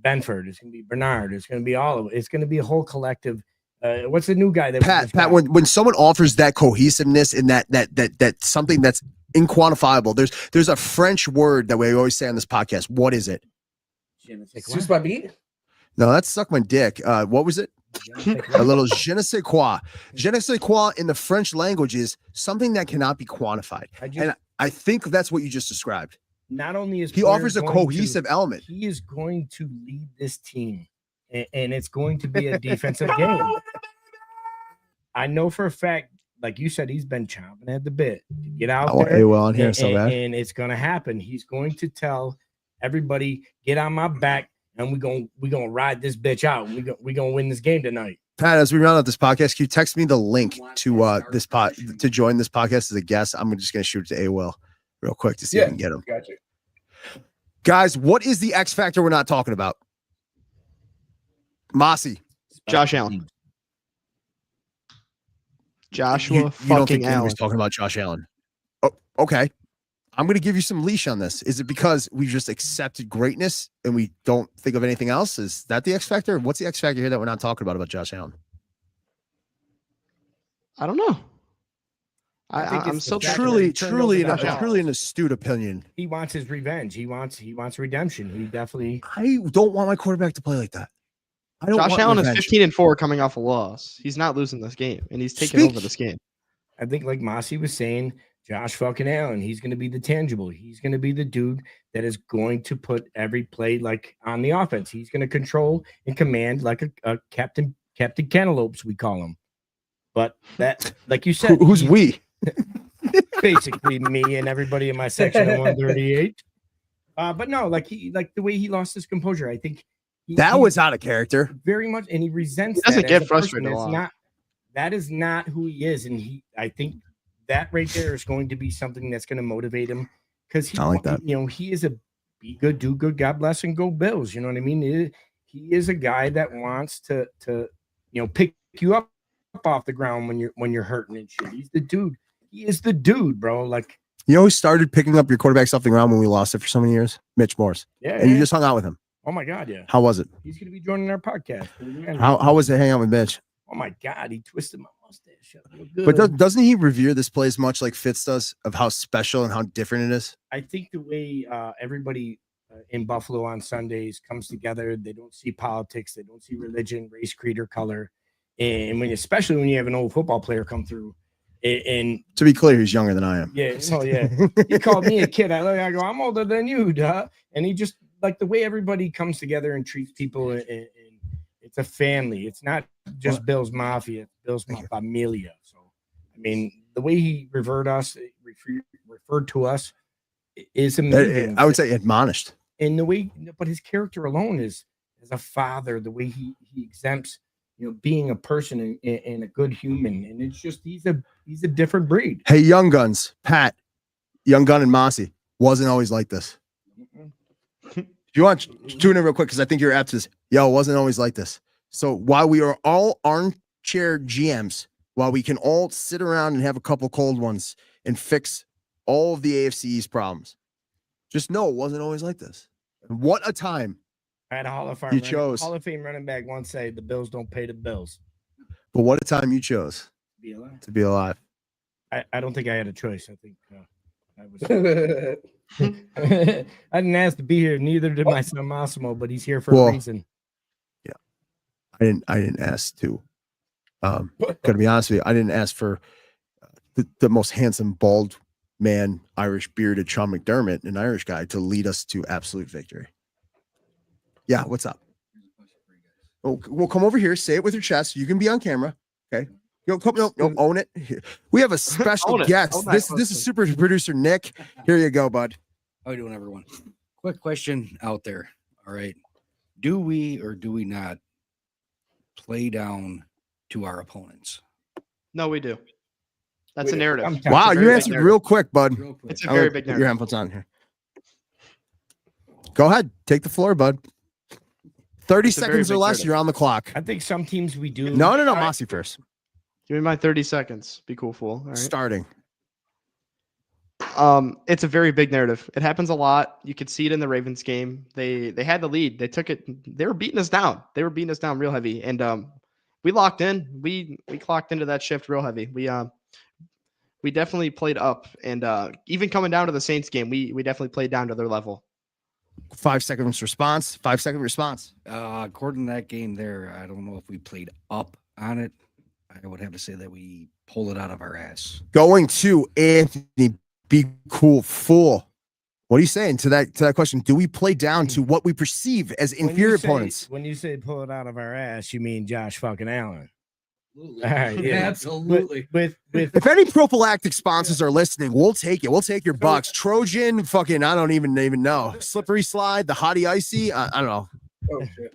Benford. It's going to be Bernard. It's going to be all of it. It's going to be a whole collective. What's the new guy that Pat? When someone offers that cohesiveness and that something that's inquantifiable, there's a French word that we always say on this podcast. What is it? Suce my beat? No, that's suck my dick. What was it? A little je ne sais quoi. Je ne sais quoi in the French language is something that cannot be quantified. And I think that's what you just described. Not only is he offers a cohesive element, he is going to lead this team, and it's going to be a defensive game. I know for a fact, like you said, he's been chomping at the bit to get out there. On here, and it's going to happen. He's going to tell everybody, "Get on my back." And we gonna ride this bitch out. We gonna win this game tonight. Pat, as we round out this podcast, can you text me the link to to join this podcast as a guest? I'm just gonna shoot it to AOL real quick to see if I can get him. Gotcha. Guys, what is the X factor we're not talking about? Mossy, Josh Allen, Joshua. You don't think anyone's talking about Josh Allen? Oh, okay. I'm going to give you some leash on this. Is it because we just accepted greatness and we don't think of anything else? Is that the X factor? What's the X factor here that we're not talking about Josh Allen? I don't know. I'm still truly an astute opinion. He wants his revenge. He wants redemption. He definitely. I don't want my quarterback to play like that. Josh Allen is 15-4 coming off a loss. He's not losing this game, and he's taking over this game. I think, like Mossy was saying, Josh fucking Allen, he's going to be the tangible. He's going to be the dude that is going to put every play like on the offense. He's going to control and command like a Captain Cantaloupes, we call him. But that, like you said, who's we? Basically me and everybody in my section of 138. But no, like the way he lost his composure, I think that was out of character very much, and he resents. He doesn't get frustrated a lot. That is not who he is, and I think that right there is going to be something that's going to motivate him because he, like that. He is a be good, do good, God bless, and go Bills. You know what I mean? He is a guy that wants to pick you up off the ground when you're hurting and shit. He's the dude. He is the dude, bro. Like, who started picking up your quarterback off the ground when we lost it for so many years? Mitch Morse. Yeah, and you just hung out with him. Oh my God, yeah. How was it? He's going to be joining our podcast. How was it hanging out with Mitch? Oh my God, he twisted my mustache. But doesn't he revere this place much like Fitz does of how special and how different it is? I think the way everybody in Buffalo on Sundays comes together, they don't see politics, they don't see religion, race, creed, or color. And especially when you have an old football player come through. And to be clear, he's younger than I am. Yeah, he called me a kid. I go, I'm older than you, duh. And he just like the way everybody comes together and treats people. And it's a family. It's not just Bill's Mafia. It's Bill's Familia. So, I mean, the way he referred to us is amazing. I would say admonished. And the way, but his character alone is as a father. The way he exempts. Being a person and a good human, and it's just he's a different breed. Hey, Young Guns, Pat, Young Gun, and Mossy wasn't always like this. If you want to tune in real quick, because I think you're apt to this. It wasn't always like this. So while we are all armchair GMs, while we can all sit around and have a couple cold ones and fix all of the AFC East problems, just know it wasn't always like this. And what a time I had a Hall of Fame. chose. Hall of Fame running back once say the Bills don't pay the bills. But what a time you chose Be alive. to be alive. I don't think I had a choice. I think I was. I didn't ask to be here. Neither did my son Massimo, but he's here for a reason. Yeah, I didn't ask to. Gotta be honest with you, I didn't ask for the most handsome bald man, Irish bearded Sean McDermott, an Irish guy, to lead us to absolute victory. Yeah, what's up? Oh, well, come over here. Say it with your chest. You can be on camera. Okay. No, own it. We have a special guest. This is super producer Nick. Here you go, bud. How are you doing, everyone? Quick question out there. All right. Do we or do we not play down to our opponents? No, we do. That's a narrative. Wow, you answered real quick, bud. It's a very big narrative. Your headphones on here. Go ahead. Take the floor, bud. 30 seconds or less, you're on the clock. I think some teams we do. No, Mossy first. Give me my 30 seconds. Be cool, fool. All right. Starting. It's a very big narrative. It happens a lot. You could see it in the Ravens game. They had the lead. They took it. They were beating us down. They were beating us down real heavy. And we locked in. We clocked into that shift real heavy. We definitely played up. And even coming down to the Saints game, we definitely played down to their level. 5 seconds response. 5 second response. According to that game there, I don't know if we played up on it. I would have to say that we pulled it out of our ass. Going to Anthony, be cool, fool. What are you saying to that question? Do we play down to what we perceive as inferior opponents? When you say pull it out of our ass, you mean Josh fucking Allen. Absolutely. All right, yeah. Absolutely. With If any prophylactic sponsors are listening, we'll take it. We'll take your bucks. Trojan, fucking, I don't even know. Slippery slide, the hottie icy. I don't know. Oh shit.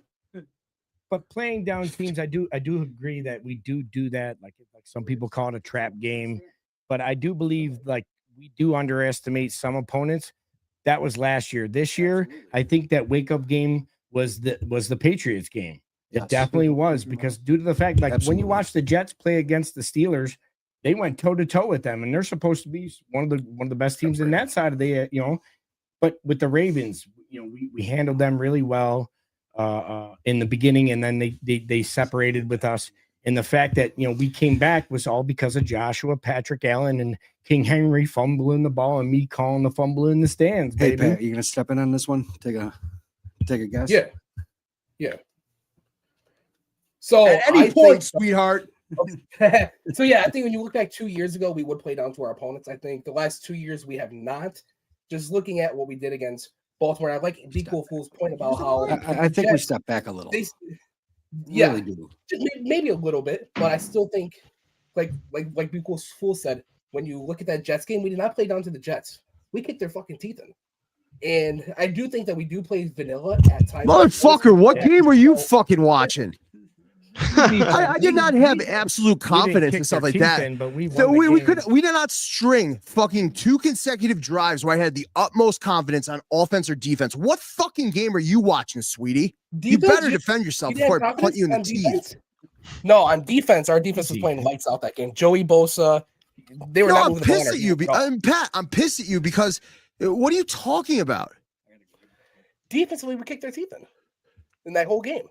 But playing down teams, I do agree that we do that. Like some people call it a trap game, but I do believe like we do underestimate some opponents. That was last year. This year, I think that wake up game was the Patriots game. It definitely was, because due to the fact, like when you watch the Jets play against the Steelers, they went toe to toe with them, and they're supposed to be one of the best teams in that side of the But with the Ravens, we handled them really well in the beginning, and then they separated with us. And the fact that we came back was all because of Joshua, Patrick Allen, and King Henry fumbling the ball, and me calling the fumble in the stands. Hey, baby. Pat, you gonna step in on this one? Take a guess. Yeah. So At any point, sweetheart. So yeah, I think when you look back 2 years ago, we would play down to our opponents. I think the last 2 years we have not. Just looking at what we did against Baltimore, I like Be Cool Fool's point about how I think we stepped back a little. Yeah, really do. Maybe a little bit, but I still think, like Be Cool Fool said, when you look at that Jets game, we did not play down to the Jets. We kicked their fucking teeth in. And I do think that we do play vanilla at times. Motherfucker, what game were you fucking watching? I did not have absolute confidence and stuff like that. But we did not string fucking 2 consecutive drives where I had the utmost confidence on offense or defense. What fucking game are you watching, sweetie? You better defend yourself before I put you in the teeth. No, on defense, our defense was playing lights out that game. Joey Bosa, they were not moving the ball. I'm pissed at you because what are you talking about? Defensively, we kicked their teeth in that whole game.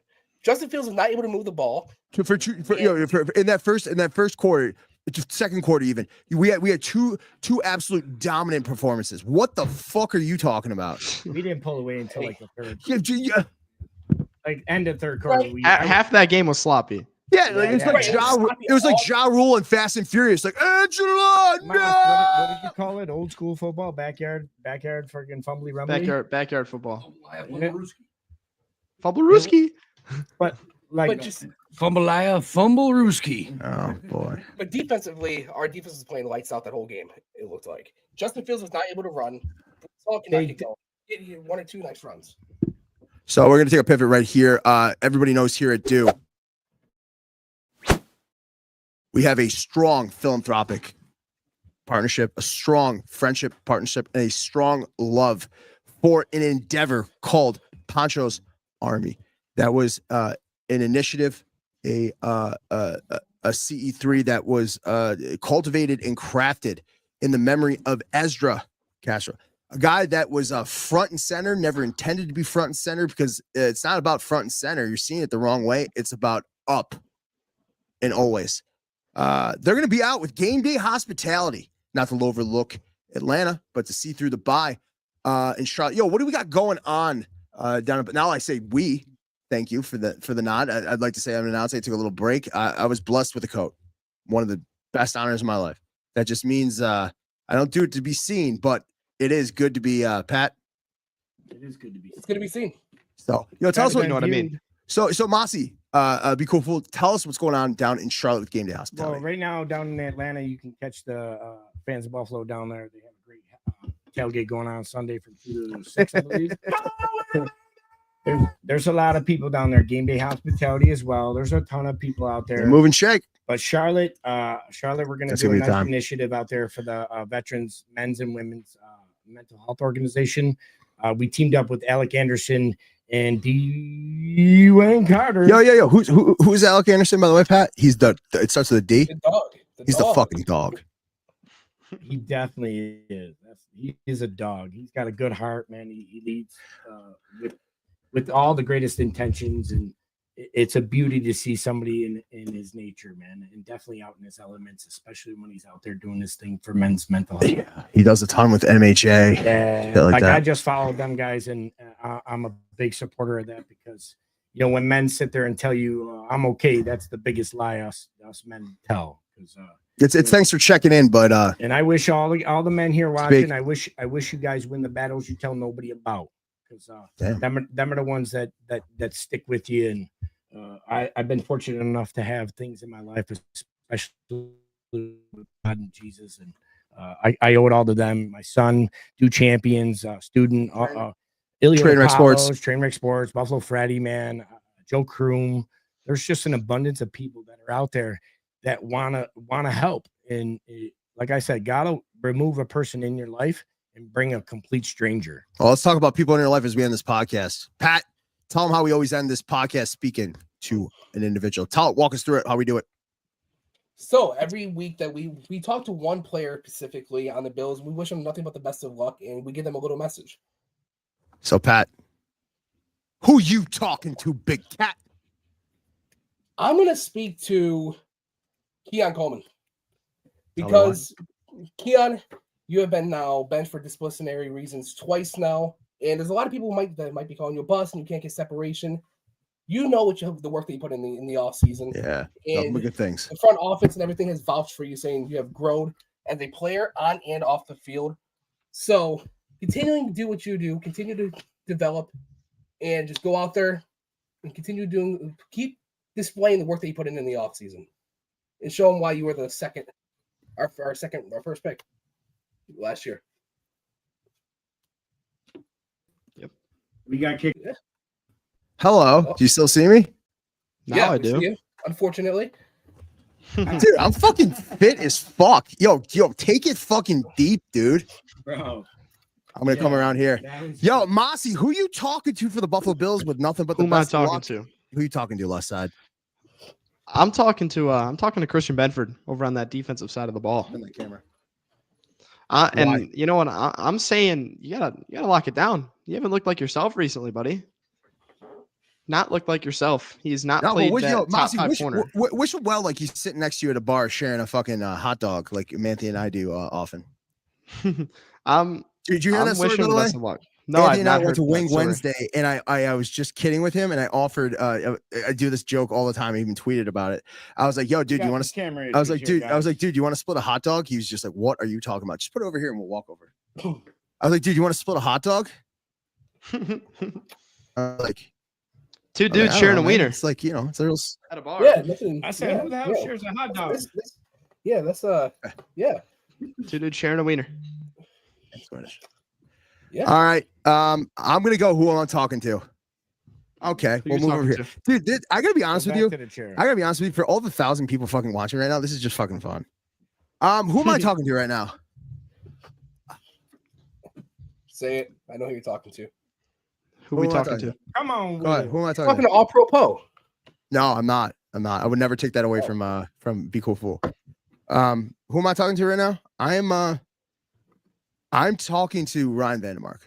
Justin Fields was not able to move the ball. In that first quarter, second quarter even, we had two absolute dominant performances. What the fuck are you talking about? We didn't pull away until like the third. Like end of third quarter. Right. Half that game was sloppy. Yeah, it was like Ja Rule and Fast and Furious. Like Angela, no! What did you call it? Old school football, backyard, freaking fumbly rumbly. Backyard football. Fumblerooski. But just Fumblerooski. Oh boy. But defensively, our defense was playing lights out that whole game. It looked like Justin Fields was not able to run. He had 1 or 2 nice runs. So we're gonna take a pivot right here. Everybody knows here at Do, we have a strong philanthropic partnership, a strong friendship partnership, and a strong love for an endeavor called Poncho's Army. That was an initiative, a CE3 that was cultivated and crafted in the memory of Ezra Castro. a guy that was front and center, never intended to be front and center because it's not about front and center. You're seeing it the wrong way. It's about up and always. They're going to be out with game day hospitality. Not to overlook Atlanta, but to see through the bye in Charlotte. Yo, what do we got going on down? But now I say we. Thank you for the nod. I'd like to say I'm an announcer. I took a little break. I was blessed with a coat. One of the best honors of my life. That just means I don't do it to be seen, but it is good to be Pat. It is good to be. It's good to be seen. So, tell us what you know what I mean. So Mossy, be cool. Fool. Tell us what's going on down in Charlotte with game day hospitality. Well, right now down in Atlanta, you can catch the fans of Buffalo down there. They have a great tailgate going on Sunday from 2 to 6, I believe. There's a lot of people down there. Game day hospitality as well. There's a ton of people out there. Move and shake. But Charlotte, we're going to do a nice initiative out there for the veterans, men's and women's mental health organization. We teamed up with Alec Anderson and Dwayne Carter. Yo. Who's Alec Anderson, by the way, Pat? He's it starts with a D. The dog. He's the fucking dog. He definitely is. He is a dog. He's got a good heart, man. He leads with all the greatest intentions, and it's a beauty to see somebody in his nature, man, and definitely out in his elements, especially when he's out there doing his thing for men's mental health. Yeah, he does a ton with MHA. Yeah, like I just followed them guys, and I'm a big supporter of that because when men sit there and tell you I'm okay, that's the biggest lie us men tell. Because it's thanks for checking in, but and I wish all the men here watching, I wish you guys win the battles you tell nobody about. Because them are the ones that stick with you, and I've been fortunate enough to have things in my life, especially with God and Jesus, and I owe it all to them. My son, Champions, Student, Trainwreck Sports, Buffalo Freddy, man, Joe Kroom. There's just an abundance of people that are out there that wanna help, and like I said, gotta remove a person in your life and bring a complete stranger. Well, let's talk about people in your life as we end this podcast. Pat, tell them how we always end this podcast speaking to an individual. Walk us through it, how we do it. So every week that we talk to one player specifically on the Bills, we wish them nothing but the best of luck, and we give them a little message. So, Pat, who you talking to, Big Cat? I'm going to speak to Keon Coleman because Keon, you have been now benched for disciplinary reasons twice now, and there's a lot of people that might be calling you a bust, and you can't get separation. The work that you put in the off season. Yeah, and good things. The front office and everything has vouched for you, saying you have grown as a player on and off the field. So continuing to do what you do, continue to develop, and just go out there and keep displaying the work that you put in the off season, and show them why you were our first pick last year. Yep. We got kicked. Yeah. Hello. Do you still see me? I do. See you, unfortunately. Dude, I'm fucking fit as fuck. Yo, take it fucking deep, dude. Bro. I'm gonna come around here. Yo, Mossy, who you talking to for the Buffalo Bills with nothing but the best Who am I talking to? Who you talking to, left side? I'm talking to Christian Benford over on that defensive side of the ball. In the camera. And you know what? I'm saying you gotta lock it down. You haven't looked like yourself recently, buddy. Not looked like yourself. He's not played that top five corner. Wish him well, like he's sitting next to you at a bar sharing a fucking hot dog, like Manthi and I do often. Did you hear that story, by the way? No, Andy and I went to Wing Wednesday, and I was just kidding with him, and I offered. I do this joke all the time. I even tweeted about it. I was like, "Yo, dude, you want to?" I was like, "Dude, you want to split a hot dog?" He was just like, "What are you talking about? Just put it over here, and we'll walk over." I was like, "Dude, you want to split a hot dog?" Like, two dudes sharing a wiener. It's like it's a real at a bar. Yeah, I said, who the hell shares a hot dog? Two dudes sharing a wiener. Yeah. All right. I'm gonna go. Who am I talking to? Okay, we'll move over here, dude. I gotta be honest with you. I gotta be honest with you. For all the 1,000 people fucking watching right now, this is just fucking fun. Who am I talking to right now? Say it. I know who you're talking to. Who are we talking to? Come on. Go ahead. Who am I talking Talking to All Pro Poe. No, I'm not. I would never take that away from Be Cool Fool. Who am I talking to right now? I am I'm talking to Ryan Vandermark.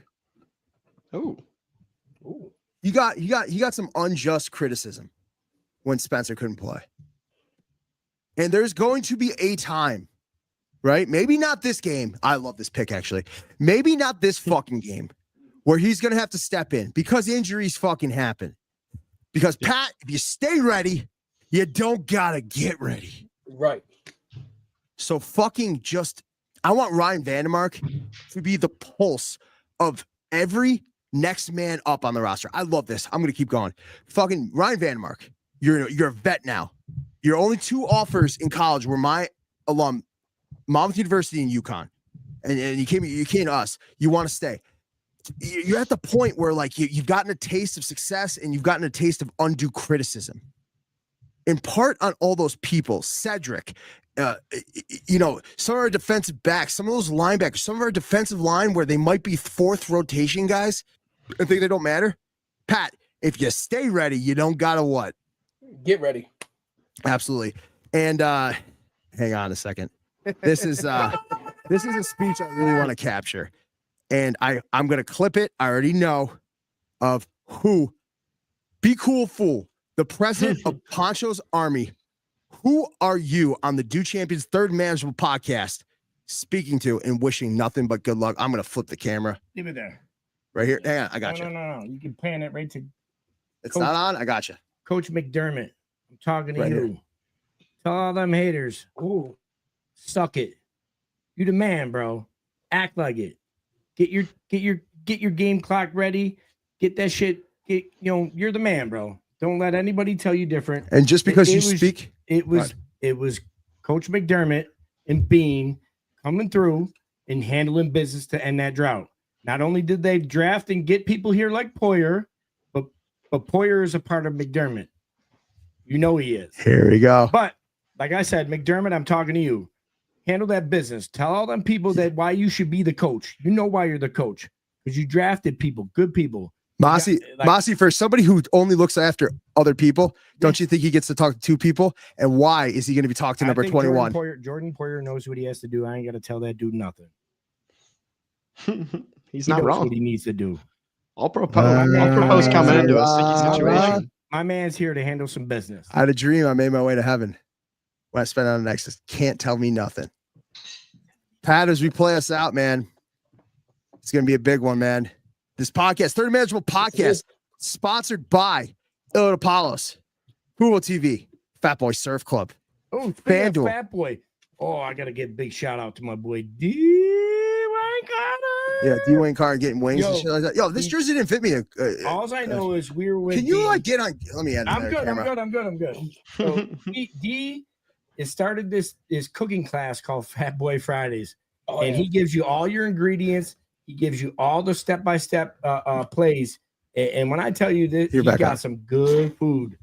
Oh, He got some unjust criticism when Spencer couldn't play. And there's going to be a time, right? Maybe not this game. I love this pick, actually. Maybe not this fucking game where he's going to have to step in because injuries fucking happen. Because, Pat, if you stay ready, you don't got to get ready. Right. So fucking just, I want Ryan Vandermark to be the pulse of every next man up on the roster. I love this. I'm going to keep going. Fucking Ryan Vandermark, you're a vet now. Your only 2 offers in college were my alum, Monmouth University and UConn. And you came to us. You want to stay. You're at the point where like you've gotten a taste of success and you've gotten a taste of undue criticism. In part on all those people, Cedric, some of our defensive backs, some of those linebackers, some of our defensive line where they might be 4th rotation guys and think they don't matter. Pat, if you stay ready, you don't gotta what? Get ready. Absolutely. And hang on a second. This is a speech I really want to capture. And I'm gonna clip it. I already know of who. Be cool, fool. The president of Poncho's Army. Who are you on the Do Champions Third Manageable podcast speaking to and wishing nothing but good luck? I'm gonna flip the camera. Leave it there. Right here. Hang on, I got you. No. You can pan it right to It's not on. I got you. Coach McDermott. I'm talking to Right you. here. Tell all them haters, ooh, suck it. You the man, bro. Act like it. Get your game clock ready. Get that shit. You're the man, bro. Don't let anybody tell you different. And just because you speak, it was Coach McDermott and Bean coming through and handling business to end that drought. Not only did they draft and get people here like Poyer, but Poyer is a part of McDermott. You know he is. Here we go. But like I said, McDermott, I'm talking to you. Handle that business. Tell all them people that why you should be the coach. You know why you're the coach because you drafted people, good people. Mossy, for somebody who only looks after other people, don't you think he gets to talk to 2 people? And why is he going to be talking to number 21? Jordan Poyer knows what he has to do. I ain't got to tell that dude nothing. He's He not knows wrong. what he needs to do. I'll propose coming into a sticky situation. My man's here to handle some business. I had a dream. I made my way to heaven. When I spent on an Nexus, can't tell me nothing. Pat, as we play us out, man, it's going to be a big one, man. This podcast, Third Manageable Podcast, sponsored by Illinois Apollos, Fubo TV, Fat Boy Surf Club. Oh, FanDuel. Fat Boy. Oh, I got to give a big shout out to my boy D. Yeah, Dwayne Carter getting wings and Yo, shit like that. Yo, this jersey didn't fit me. All I know is we were with Can you D. like get on? Let me add I'm that good. camera. I'm good. So D has started this cooking class called Fat Boy Fridays, and he gives you all your ingredients. He gives you all the step-by-step plays. And when I tell you that he got some good food,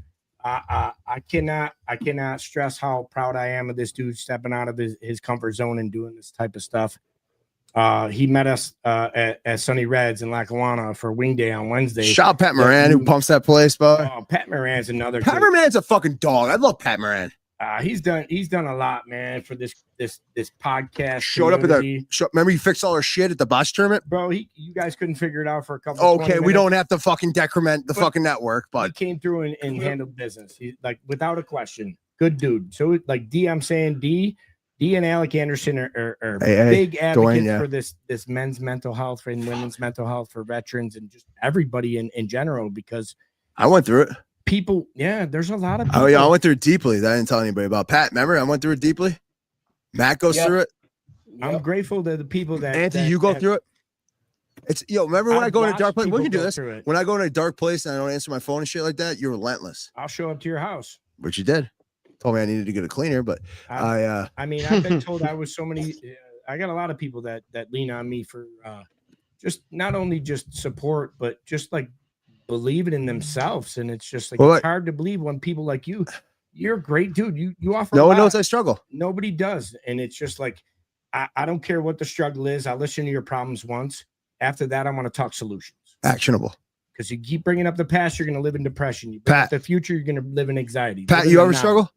I cannot stress how proud I am of this dude stepping out of his comfort zone and doing this type of stuff. He met us at Sunny Reds in Lackawanna for Wing Day on Wednesday. Shout out Pat Moran, who pumps that place, bro. Oh, Pat Moran's another. Pat Moran's a fucking dog. I love Pat Moran. He's done a lot, man, for this podcast. Showed up at community. remember he fixed all our shit at the botch tournament? Bro, you guys couldn't figure it out for a couple Okay, 20 we minutes. don't have to fucking decrement the fucking network, He but came through and handled business. He like without a question. Good dude. So like D, I'm saying D and Alec Anderson are big advocates Dwayne, for this men's mental health and women's mental health for veterans and just everybody in general because I went through it. people, there's a lot of people. Oh yeah, I went through it deeply. That I didn't tell anybody about. Pat, remember I went through it deeply. Matt goes through it. I'm grateful to the people that Anthony, you go through it. It's remember when I go in a dark place? We can do this. It. When I go in a dark place and I don't answer my phone and shit like that, you're relentless. I'll show up to your house. Which you did. Told me I needed to get a cleaner, but I mean, I've been told I was so many. I got a lot of people that lean on me for just not only just support, but just like believing in themselves. And it's just like it's hard to believe when people like you're a great dude. You offer. No one knows I struggle. Nobody does, and it's just like I don't care what the struggle is. I'll listen to your problems once. After that, I want to talk solutions. Actionable. Because you keep bringing up the past, you're going to live in depression. You bring up the future, you're going to live in anxiety. Pat, you ever struggle?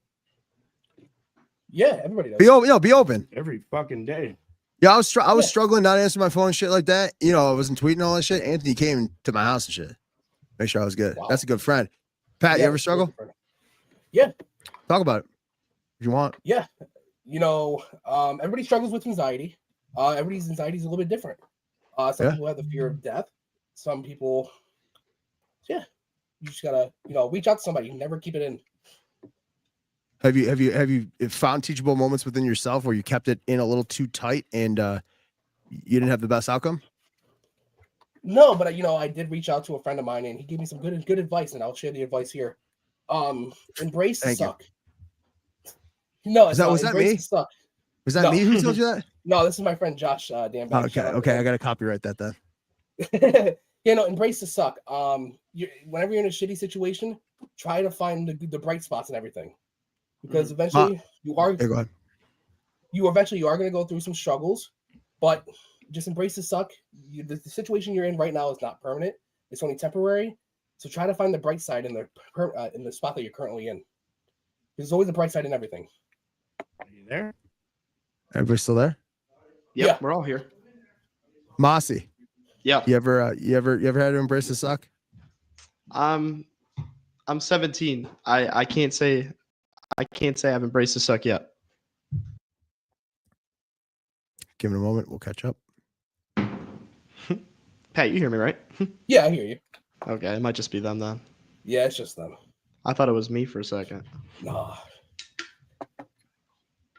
Yeah, everybody does. Be open. Every fucking day. Yeah, I was struggling not answering my phone and shit like that. You know, I wasn't tweeting all that shit. Anthony came to my house and shit. Make sure I was good. Wow. That's a good friend. Pat, you ever struggle? Yeah. Talk about it if you want. Yeah. You know, everybody struggles with anxiety. Everybody's anxiety is a little bit different. Some people have the fear of death. Some people, you just gotta, reach out to somebody. You never keep it in. Have you found teachable moments within yourself where you kept it in a little too tight and you didn't have the best outcome? No, but I did reach out to a friend of mine and he gave me some good advice, and I'll share the advice here. Embrace the suck. No, was that me? Suck. Was that me who told you that? No, this is my friend Josh. Dan. Okay, I gotta copyright that then. Embrace the suck. Whenever you're in a shitty situation, try to find the bright spots and everything, because eventually you are going to go through some struggles, but just embrace the suck. The situation you're in right now is not permanent; it's only temporary. So try to find the bright side in the spot that you're currently in. There's always a bright side in everything. Are you there? Everybody still there? Yep, Yeah, we're all here. Mossy. Yeah. You ever had to embrace the suck? I'm 17. I can't say I've embraced the suck yet. Give it a moment. We'll catch up. Pat, you hear me, right? Yeah, I hear you. Okay, it might just be them then. Yeah, it's just them. I thought it was me for a second. No.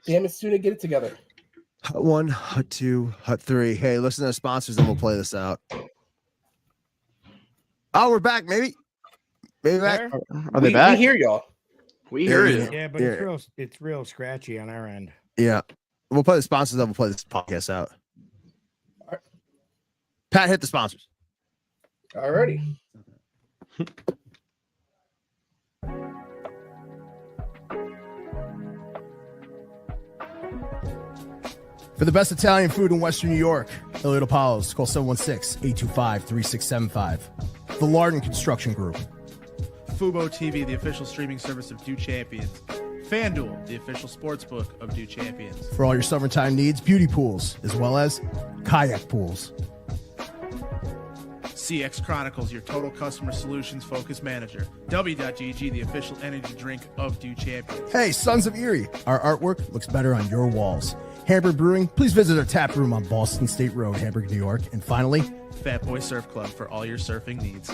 Damn it, Student, get it together. Hut 1, Hut 2, Hut 3. Hey, listen to the sponsors and we'll play this out. Oh, we're back, maybe. Maybe back. Are they back? We hear y'all. We hear you. Yeah, but it's real scratchy on our end. Yeah. We'll play the sponsors and we'll play this podcast out. Right. Pat, hit the sponsors. Alrighty. For the best Italian food in Western New York, Elliot Apollo's, call 716-825-3675. The Lardon Construction Group. Fubo TV, the official streaming service of Do Champions. FanDuel, the official sportsbook of Do Champions. For all your summertime needs, beauty pools, as well as kayak pools. CX Chronicles, your total customer solutions focused manager. W.GG, the official energy drink of Do Champions. Hey, Sons of Erie, our artwork looks better on your walls. Hamburg Brewing, please visit our tap room on Boston State Road, Hamburg, New York. And finally, Fat Boy Surf Club for all your surfing needs.